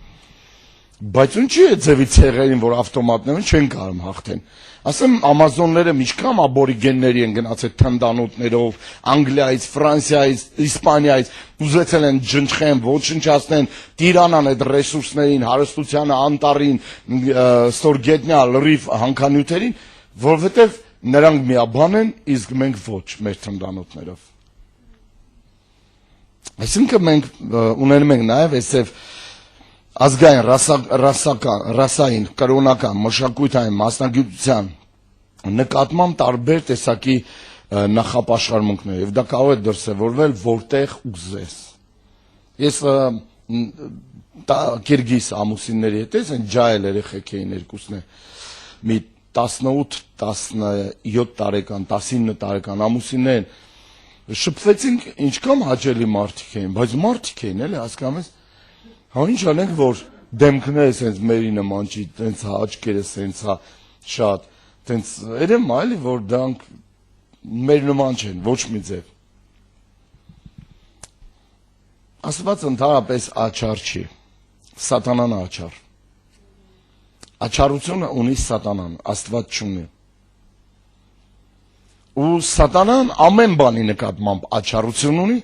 Բայց ինչի է ձևի ցեղերին, որ ավտոմատներն չեն կարող հաղթեն։ Ասեմ Ամազոնները միջքամ աբորիգենների են գնացել թնդանոթներով, Անգլիայից, Ֆրանսիայից, Իսպանիայից, ուզեցել են ջնջեն, ոչնչացնեն, տիրանան այդ ռեսուրսներին, հարստությանը, անտառին, ստորգետնյա լրիվ հանքանյութերին, որովհետև նրանք միաբան են, իսկ մենք ոչ, մեր թնդանոթներով։ Այսինքն մենք ունենում ենք նաև այսև ազգային, ռասային, կրոնական, մշակութային, մասնագիտության նկատմամբ տարբեր տեսակի նախապաշխարմունքներ եւ դա կարող է դրսեւորվել որտեղ ուզես։ Ես Կիրգիզ ամուսինների հետ են ջայել երեխեք էին երկուսն է մի 18-17 տարեկան, 19 տարեկան ամուսիններ շփվեցինք ինչքան հաճելի մարդիկ էին, բայց մարդիկ էին էլի հասկանում ես։ Հա ինչ անենք որ դեմքները սենց մերի նման չի, տենց աչքերը սենց հա շատ, տենց երեմ այլի որ դրանք մեր նման չեն, ոչ մի ձև։ Աստված ընդհանրապես աչար չի, սատանան աչար։ Աչարությունը ունի սատանան, Աստված չունի։ Ու սատանան ամեն բանի նկատմամբ աչարություն ունի,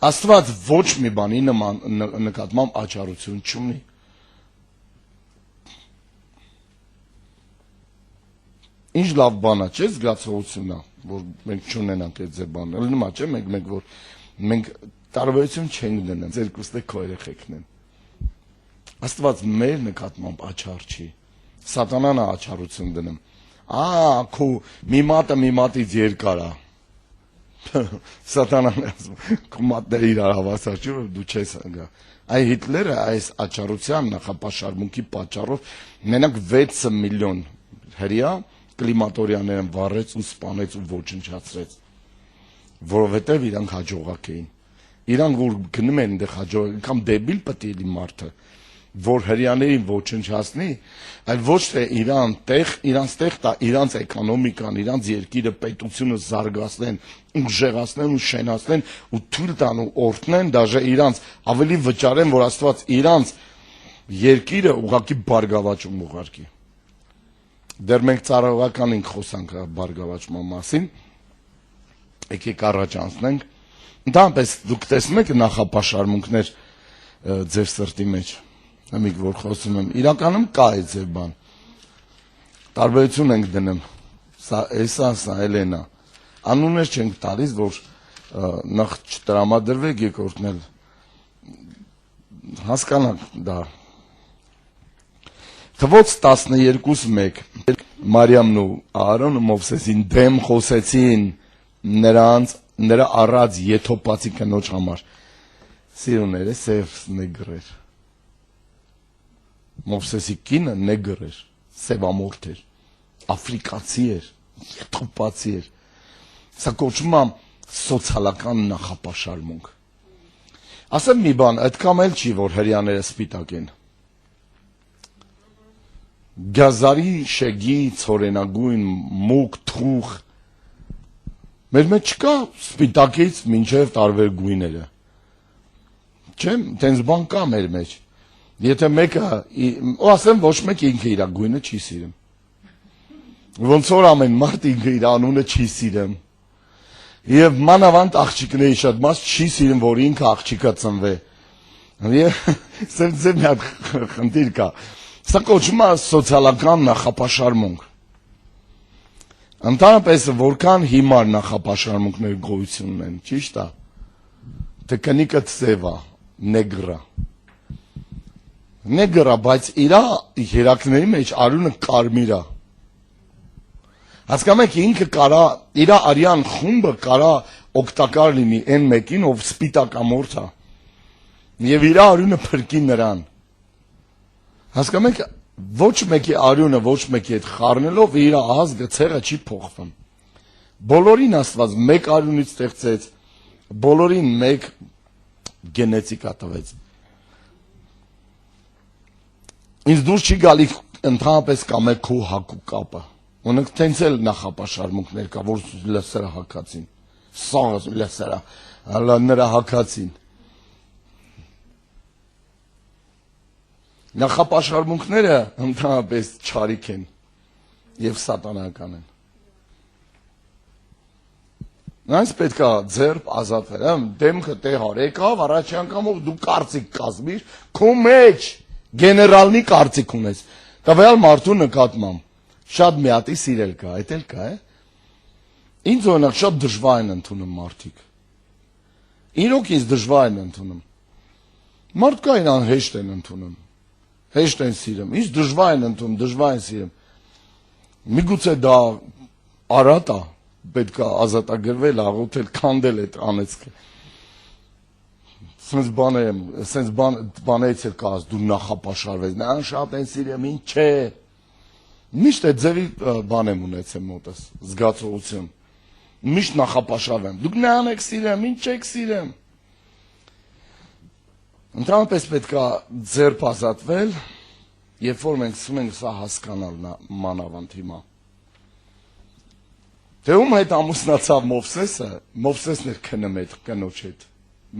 Աստված ոչ մի բանի նկատմամբ աչարություն չունի։ Ինչ լավ բան է, չէ՞ զգացողությունն է, որ մենք չունենանք այդ ձեր բանը։ Լինում է, չէ՞, մենք որ մենք տարբերություն չենք դնում, երկուսն է քո երեխեքն են։ Աստված մեր նկատմամբ աչար չի։ Սատանան է աչարություն դնում։ Քո մի մատը մի մատից երկար է։ Սատանան քո մատները իրար հավասար չի, որ դու չես գա։ Այ Հիտլերը այս աչարության նախապաշարմունքի պատճառով մենակ 6 միլիոն հրեա կլիմատորիաներն վառեց ու սպանեց ու ոչնչացրեց, որովհետև իրանք հաջողակ էին։ Իրանք որ գնում են այնտեղ հաջող, կամ դեբիլ պետք է լինի մարդը, որ հրեաներին ոչնչացնի, այլ ոչ թե իրանց տեղ տա իրանց էկոնոմիկան, իրանց երկիրը, պետությունը զարգացնեն, ուժեղացնեն ու շենացնեն ու թույլ տան ու օրհնեն, դաժե իրանց ավելի վճարեն, որ Աստված իրանց երկիրը ուղղակի բարգավաճում ուղարկի։ Դեռ մենք ծառայողական ենք խոսանք բարգավաճման մասին, եկեք առաջ անցնենք։ Ընդհանրապես դուք տեսնում եք նախապաշարմունքներ ձեր սրտի մեջ, ամիք որ խոսում եմ, իրականում կա այդ ձեր բան։ Տարբերություն ենք դնում, սա Էլենա, անուններ չենք տալիս, որ նախ չտրամադրվեք, երկրորդն էլ հասկանանք դա։ Թվոց 12:1 Մարիամն ու Ահարոնը Մովսեսին դեմ խոսեցին նրա առած եթոպացի կնոջ համար։ Սիրուները սև նեգրեր։ Մովսեսի կինը նեգր էր, սևամորթ էր, աֆրիկացի էր, եթոպացի էր։ Սա կոչվում է սոցիալական նախապաշարմունք։ Ասեմ մի բան, այդքան էլ չի, որ հրեաները սպիտակ են։ Գազարի, շեգի, ցորենագույն, մուկ, թուխ։ Մեր մեջ չկա սպիտակից մինչև տարբեր գույները։ Չէ՞, տենց բան կա մեր մեջ։ Եթե մեկը, ասեմ ոչ մեկ ինքը իր գույնը չի սիրում։ Ոնց որ ամեն մարդ ինքը իր անունը չի սիրում։ Եվ մանավանդ աղջիկների շատ մաս չի սիրում, որ ինքը աղջիկա ծնվե։ Եվ սենց մի հատ խնդիր կա։ Սա կոչվում է սոցիալական նախապաշարմունք։ Ընդհանրապես որքան հիմար նախապաշարմունքներ գոյություն ունեն, ճիշտ է։ Թե կնիկը ծևա, նեգրա։ Նեգրա, բայց իր երակների մեջ արյունը կարմիր է։ Հասկանում եք, ինքը կարա, իր արյան խումբը կարա օգտակար լինի այն մեկին, ով սպիտակամորթ է։ Եվ իր արյունը փրկի նրան։ Հասկանում եք, ոչ մեկի արյունը ոչ մեկի հետ խառնելով իր ազգը ցեղը չի փոխվում։ Բոլորին Աստված մեկ արյունից ստեղծեց, բոլորին մեկ գենետիկա տվեց։ Ինձ դուր չի գալի ընդհանրապես կամ է քո հակու կապը։ Ունենք տենց էլ նախապաշարմունքներ կա, որ լսերա հակացին։ Սաղ լսերա, նրա հակացին։ Նախապաշարմունքները ընդհանրապես չարիք են եւ սատանական են։ Նրանց պետք է ձերբ ազատվել, դեմքը տեղար եկավ, առաջի անգամով դու կարծիք կազմիր, քո մեջ գեներալնի կարծիք ունես։ Տվյալ մարդու նկատմամբ շատ մի հատի սիրել կա, այդ էլ կա, Ինձ օրինակ շատ դժվար են ընդունում մարդիկ։ Իրոք ինձ դժվար են ընդունում։ Մարդկա իրան հեշտ են ընդունում։ Հեշտ են սիրում, ինձ դժվար են ընդունում, դժվար են սիրում։ Միգուցե դա արատ է, պետք է ազատագրվել, աղոթել, քանդել այդ անեծքը։ Սենց բաներից էլ կաս, դու նախապաշարվես, նրան շատ են սիրում, ինչ չէ։ Միշտ այդ ձևի բան եմ ունեցել մոտս, զգացողություն։ Միշտ նախապաշարվեմ, դուք նրան եք սիրում, ինչ եք սիրում։ Ընդհանրապես պետք է ձերբ ազատվել, երբ որ մենք սկսում ենք սա հասկանալ մանավանդ հիմա։ Թե ում հետ ամուսնացավ Մովսեսը, Մովսեսն էր քնում այդ կնոջ հետ։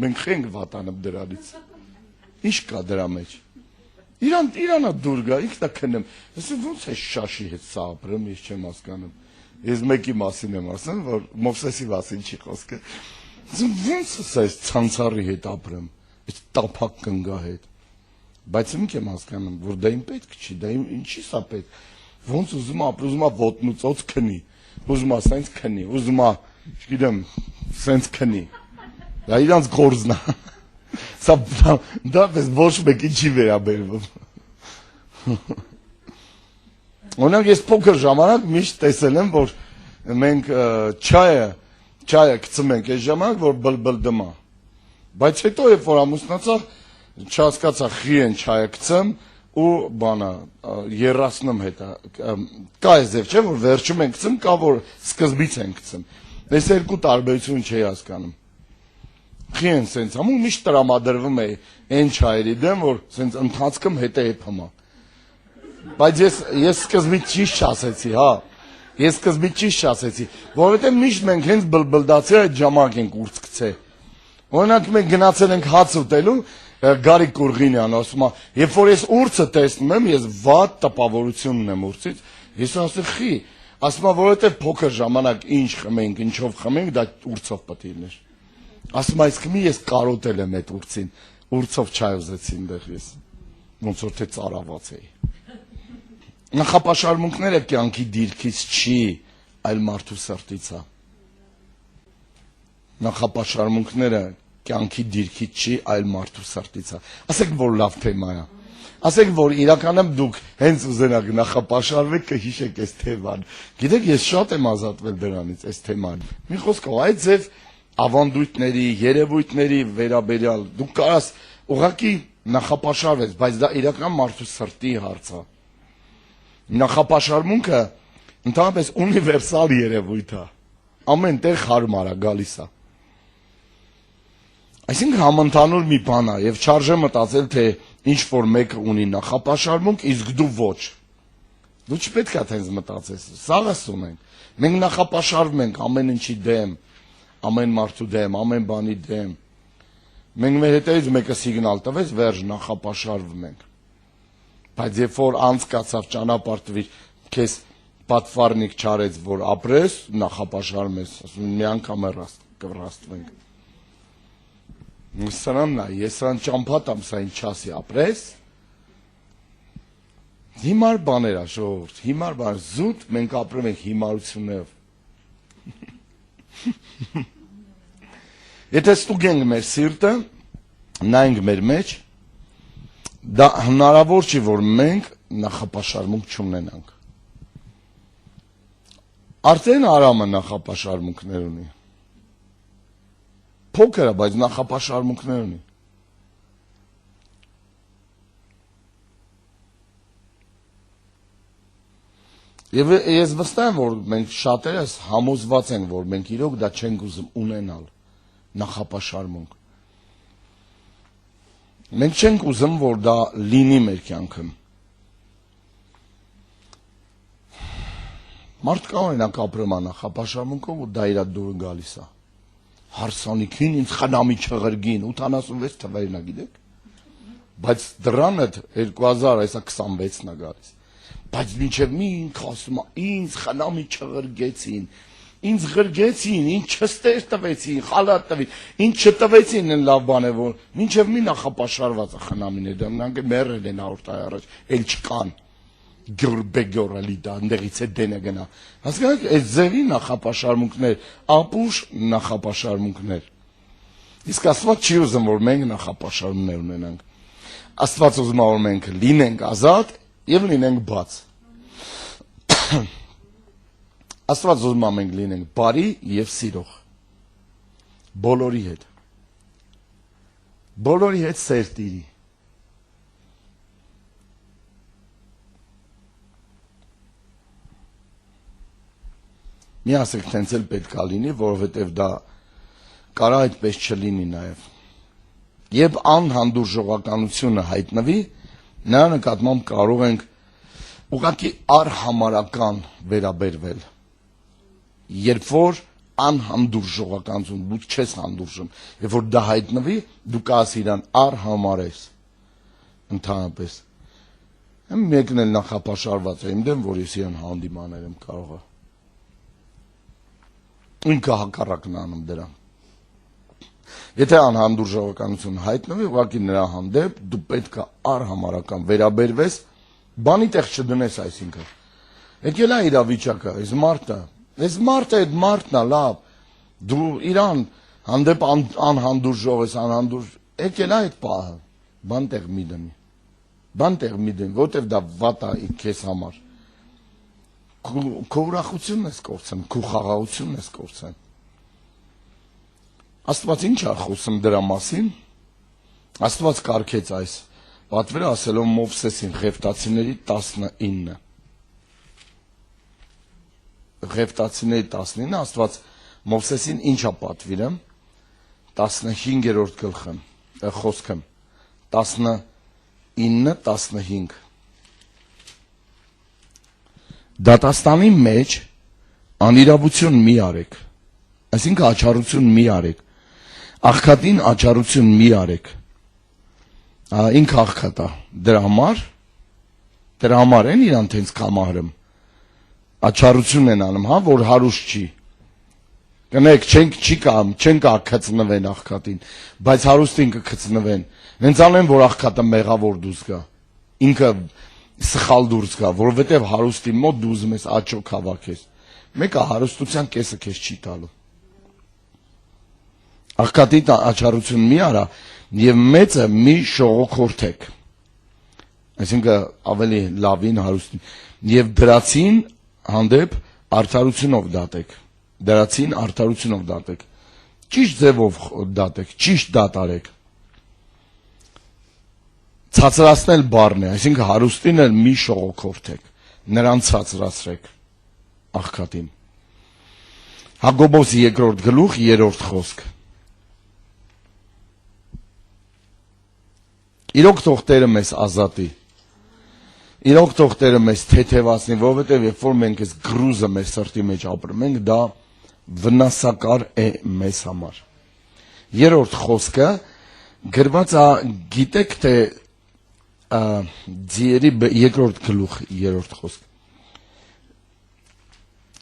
Մենք խենք վատանып դրանից։ Ինչ կա դրա մեջ։ Իրանա դուր գա, ինքն է քնում։ Ասում ոնց է շաշի հետ սա ապրում, ես չեմ հասկանում։ Ես մեկի մասին եմ ասում, որ Մովսեսի մասին չի խոսքը։ Ասում ոնց է ցանցարի հետ ապրում։ Այդ տափակ կնգա հետ։ Բայց ինք եմ հասկանում, որ դա իմ պետք չի, դա ինչի սա պետք։ Ոնց ուզում ապր, ուզում ոտնուծոց քնի, ուզում սենց քնի, ուզում չգիտեմ, սենց քնի։ Դա իրանց գործն է։ Սա դա ոչ մեկի չի վերաբերվում։ Օրինակ ես փոքր ժամանակ միշտ տեսել եմ, որ մենք չայը գցում ենք այս ժամանակ, որ բլբլդում է։ Բայց հետո երբ որ ամուսնացա, չհասկացա խի են չայը գցեմ ու բանա երացնում հետա։ Կա այս ձև չէ, որ վերջում ենք գցում, կա որ սկզբից ենք գցում։ Այս երկու տարբերություն չի հասկանում։ Խի են սենց ամու միշտ տրամադրվում է այն չայերի դեմ, որ սենց ընթացքում հետը եփում է։ Բայց ես սկզբից ճիշտ չասեցի, հա։ Ես սկզբից ճիշտ չասեցի, որովհետև միշտ մենք հենց բլբլդացի այդ ժամանակ ենք ուրց գցե։ Օրինակ մենք գնացել ենք հաց ուտելու, Գարիկ Կուրղինյանը ասում է, երբ որ ես ուրցը տեսնում եմ, ես վատ տպավորություն ունեմ ուրցից, ես ասում խի, ասում է, որովհետև փոքր ժամանակ ինչ խմենք, ինչով խմենք, դա ուրցով պետք է լիներ։ Ասում այս քմի ես կարոտել եմ այդ ուրցին, ուրցով չայ ուզեցի այնտեղ ես, ոնց որ թե ծարաված էի։ Նախապաշարմունքները կյանքի դիրքից չի, այլ մարդու սրտից է։ Նախապաշարմունքները կյանքի դիրքից չի, այլ մարդու սրտից է։ Ասեք, որ լավ թեմա է։ Ասեք, որ իրականում դուք հենց ուզենաք նախապաշարվեք, կհիշեք այս թեման։ Գիտեք, ես շատ եմ ազատվել դրանից, այս թեման։ Մի խոսքով, այդ ձև ավանդույթների, երևույթների վերաբերյալ դուք կարաս ուղղակի նախապաշարվես, բայց դա իրական մարդու սրտի հարց է։ Նախապաշարմունքը ընդհանրապես ունիվերսալ երևույթ է։ Ամեն տեղ հարմար է, գալիս է։ Այսինքն համընդհանուր մի բան է եւ չարժե մտածել թե ինչ որ մեկը ունի նախապաշարմունք, իսկ դու ոչ։ Դու չպետք է տենց մտածես։ Սաղս ունենք։ Մենք նախապաշարվում ենք ամեն ինչի դեմ, ամեն մարդու դեմ, ամեն բանի դեմ։ Մենք մեր հետևից մեկը սիգնալ տվեց, վերջ նախապաշարվում ենք։ Բայց երբ որ անցկացավ ճանապարհ տվիր, քեզ պատվարնիկ չարեց, որ ապրես, նախապաշարում ես, ասում մի անգամ կվրաստվենք։ Սրանն է, ես սրան ճամփատամ, սա ինչ չասի ապրես, հիմար բաներ է, ժողովուրդ, հիմար բաներ, զուտ մենք ապրում ենք հիմարություններով։ Եթե ստուգենք մեր սիրտը, նայենք մեր մեջ, դա հնարավոր չի, որ մենք նախապաշարմունք չունենանք։ Արդեն Արամը նախապաշարմունքներ ունի։ Փոքր է, բայց նախապաշարմունքներ ունի։ Եվ ես վստահ եմ, որ մենք շատերս համոզված ենք, որ մենք իրոք դա չենք ուզում ունենալ, նախապաշարմունք։ Մենք չենք ուզում, որ դա լինի մեր կյանքում։ Մարդկա օրինակ ապրում է նախապաշարմունքով ու դա իր դուրը գալիս է։ Հարսանիքին ինձ խնամի չղրգին 86 թվերն է, գիտեք։ Բայց դրան այդ 2026-ն է գալիս։ Բայց մինչև մի ինք ասում է, ինձ խնամի չղրգեցին, ինձ ղրգեցին, ինձ չստեր տվեցին, խալատ տվեցին, ինձ չտվեցին են լավ բան է, որ մինչև մի նախապաշարված է խնամին է դա, նրանք մեռել են 100 տարի առաջ, էլ չկան, գյորբեգյորը լիդա, ընդեղից է դենը գնա, հասկանաք, այս ձևի նախապաշարմունքներ, ապուշ նախապաշարմունքներ, իսկ Աստված չի ուզում, որ մենք նախապաշարումներ ունենանք, Աստված ուզում է, որ մենք լինենք ազատ և լինենք բաց, Աստված ուզում է մենք լինենք բարի և սիրող, բոլորի հետ սեր տիրի, մի ասեք տենց էլ պետք է լինի, որովհետև դա կարա այդպես չլինի նաև, երբ անհանդուրժողականությունը հայտնվի, նրա նկատմամբ կարող ենք ուղղակի արհամարական վերաբերվել, երբ որ անհանդուրժողականություն, դու չես հանդուրժում, երբ որ դա հայտնվի, դու կաս իրան արհամարես, ընդհանրապես, մեկն էլ նախապաշարված է իմ դեմ, որ ես իրան հանդիմանել եմ կարող է, ինքը հակառակն անում դրան, եթե անհանդուրժողականություն հայտնվի, ուղղակի նրա հանդեպ դու պետք է արհամարական վերաբերվես, բանի տեղ չդնես այսինքն, եկել է իրավիճակը, այս մարդը այդ մարդն է լավ, դու իրան հանդեպ անհանդուրժող ես, եկել է այդ պահը, բան տեղ մի դնի, որտև դա վատ է քեզ համար, քո ուրախությունն ես կորցնում, քո խաղաղությունն ես կորցնում, Աստված ինչ է խոսում դրա մասին, Աստված կարգեց այս պատվերը ասելով Մովսեսին Ղևտացիների 19, Ղևտացիների 19, Աստված Մովսեսին ինչ է պատվիրում, 15-րդ գլխը, խոսքը, 19-15, դատաստանի մեջ անիրավություն մի արեք, այսինքն աչառություն մի արեք, աղքատին աչառություն մի արեք, ինքը աղքատ է, դրա համար են իրան տենց կամահրում, աչառություն են անում, որ հարուստ չի, կնեք չեն կա կծնվեն աղքատին, բայց հարուստին կծնվեն, նենց անեն, որ աղքատը մեղավոր դուրս գա, ինքը սխալ դուրս գա, որովհետև հարուստի մոտ դու ուզում ես աչոք հավաքես, մեկը հարուստության կեսը քեզ չի տալու, աղքատի աչառություն մի արա և մեծը մի շողոքորթեք, այսինքն ավելի լավին հարուստին, և դրացին հանդեպ արդարությունով դատեք, ճիշտ ձևով դատեք, ճիշտ դատարեք, ցածրացնել բառն է, այսինքն հարուստին էլ մի շողոքորթեք, նրան ցածրացրեք աղքատին, Հակոբոս 2-րդ գլուխ 3-րդ խոսք, իրոք թող Տերը մեզ ազատի, իրոք թող Տերը մեզ թեթևացնի, որովհետև երբ որ մենք այս գրուզը մեր սրտի մեջ ապրում ենք, դա վնասակար է մեզ համար։ Երրորդ խոսքը գրված է, գիտեք թե Ձիերի 2-րդ գլուխ 3-րդ խոսք։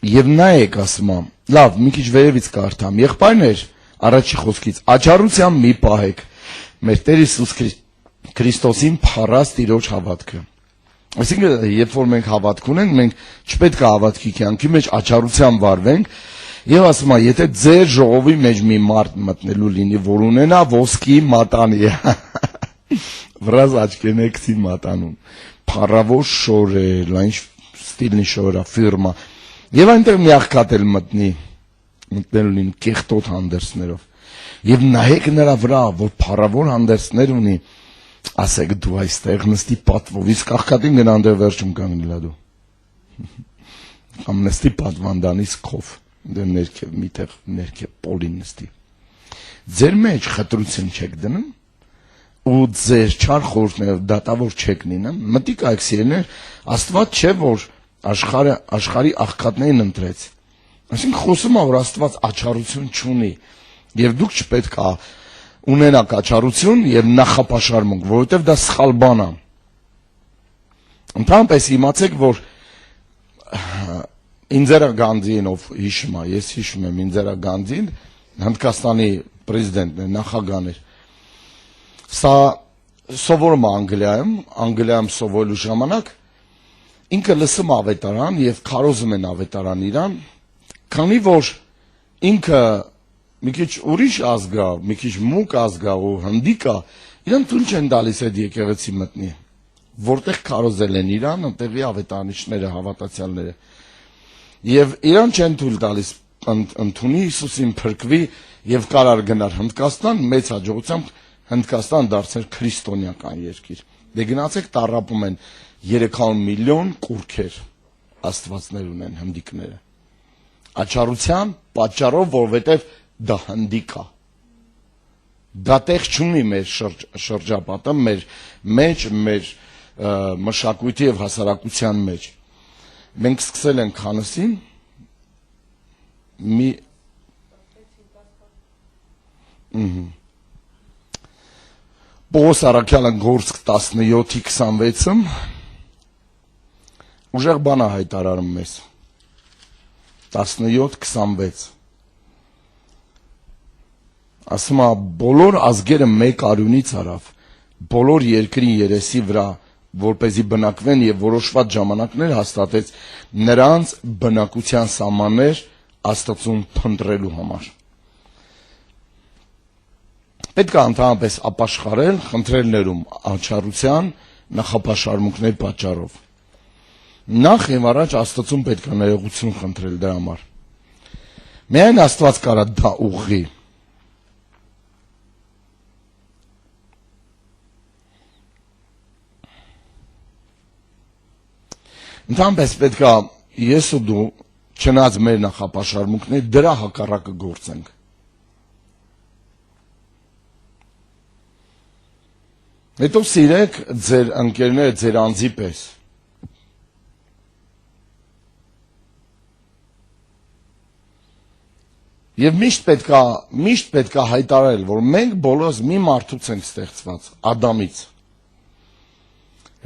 Եվ նայեք, ասում եմ, լավ, մի քիչ վերևից կարդամ, եղբայրներ, առաջի խոսքից, աչառությամբ մի պահեք, մեր Տեր Հիսուս Քրիստոսին փառած Տիրոջ հավատքը։ Այսինքն, երբ որ մենք հավատք ունենք, մենք չպետք է հավատքի կյանքի մեջ աչառությամբ վարվենք, եւ ասում եմ, եթե ձեր ժողովի մեջ մի մարդ մտնելու լինի, որ ունենա ոսկի մատանի, վրազ աչքենեքսի մատանում, փառավոր շորեր, լայն ստիլնի շորա, ֆիրմա, եւ այնտեղ մի աղքատ էլ մտնելու լինի կեղտոտ հանդերձներով, եւ նայեք նրա վրա, որ փառավոր հանդերձներ ունի, ասեք դու այստեղ նստի պատվով, իսկ աղքատին գնան դե վերջում կանգնելա դու, կամ նստի պատվանդանից քով, դե ներքև միտեղ ներքև պոլին նստի, ձեր մեջ խտրություն չեք դնում, ու ձեր չար խորհուրդներով դատավոր չեք լինում, մտիկ այք սիրելիներ, Աստված չէ որ աշխարհի աղքատներին ընտրեց, այսինքն խոսում է որ Աստված աչառություն չունի, եւ դուք չպետք է ունենաք աչառություն եւ նախապաշարմունք, որովհետեւ դա սխալ բան է, ընդհանրապես իմացեք որ Ինդիրա Գանդին ով հիշում է, ես հիշում եմ Ինդիրա Գանդին, Հնդկաստանի պրեզիդենտն է, նախագահն էր. Սա սովորում է Անգլիայում սովորելու ժամանակ ինքը լսում ավետարան եւ քարոզում են ավետարան իրան, քանի որ ինքը մի քիչ ուրիշ ազգ է, մի քիչ մուկ ազգ է ու հնդիկ է, իրան թույլ չեն տալիս այդ եկեղեցի մտնի, որտեղ քարոզել են իրան, այնտեղի ավետարանիչները, հավատացյալները, եւ իրան չեն թույլ տալիս ընդունի Հիսուսին փրկվի եւ կարար գնար Հնդկաստան, մեծ հաջողությամբ Հնդկաստան դարձել քրիստոնեական երկիր։ Դե գնացեք տառապում են 300 միլիոն կուրքեր աստվածներ ունեն հնդիկները։ Աչառության պատճառով, որովհետև դա հնդիկ է։ Դա տեղ չունի մեր շրջապատը, մեր մեջ, մեր մշակույթի եւ հասարակության մեջ։ Մենք սկսել ենք քանսին մի Պողոս Արաքյալը Գործք 17:26-ը ուժեղ բան է հայտարարում մեզ 17:26 ասում է բոլոր ազգերը մեկ արյունից արավ բոլոր երկրի երեսի վրա որպեսզի բնակվեն եւ որոշված ժամանակներ հաստատեց նրանց բնակության սահմաններ Աստծուն փնտրելու համար Պետք է ընդհանրապես ապաշխարել, խնդրել ներում աչառության, նախապաշարմունքների պատճառով։ Նախ եւ առաջ Աստծուն պետք է ներողություն խնդրել դրա համար։ Միայն Աստված կարա դա ուղղի։ Ընդհանրապես պետք է ես ու դու չնայած մեր նախապաշարմունքները դրա հակառակը գործենք։ Հետո սիրեք ձեր ընկերները ձեր անձի պես։ Եվ միշտ պետք է հայտարարել, որ մենք բոլորս մի մարդուց ենք ստեղծված, Ադամից։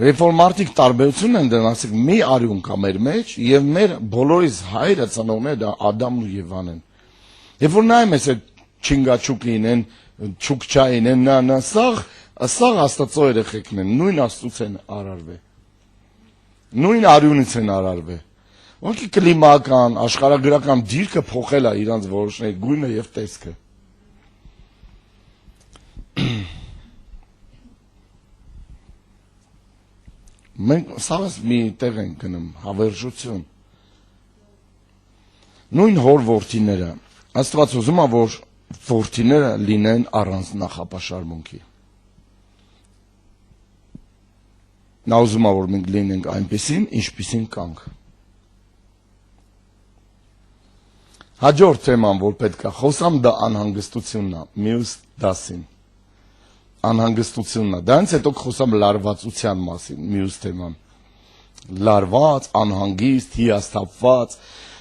Երբ որ մարդիկ տարբերություն են դրան, ասենք մի արյուն կա մեր մեջ, եւ մեր բոլորիս հայրը ծնողները դա Ադամն ու Եվան են։ Երբ որ նայում ես այդ չինգաչուկին են, չուկչային են, նա Սաղ Աստծո երեխեքն են, նույն Աստծուց են արարվել, նույն արյունից են արարվել, ոնքի կլիմական, աշխարհագրական դիրքը փոխել է իրանց որոշների գույնը եւ տեսքը։ Մենք սաղս մի տեղ ենք գնում, հավերժություն։ Նույն հոր որդիները, Աստված ուզում է, որ որդիները լինեն առանց նախապաշարմունքի։ Նա ուզում է, որ մենք լինենք այնպիսին, ինչպիսին կանք։ Հաջորդ թեման, որ պետք է խոսամ, դա անհանգստությունն է, մյուս դասին։ Անհանգստությունն է, դրանից հետո խոսամ լարվածության մասին, մյուս թեման։ Լարված, անհանգիստ, հիասթափված,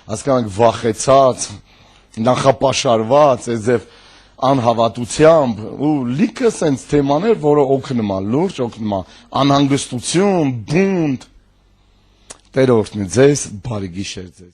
հասկանանք վախեցած, նախապաշարված, այսև անհավատությամբ ու լիքը սենց թեմաներ, որը օգնում է, լուրջ օգնում է, անհանգստություն, բունտ, Տեր օրհնի ձեզ, բարի գիշեր ձեզ։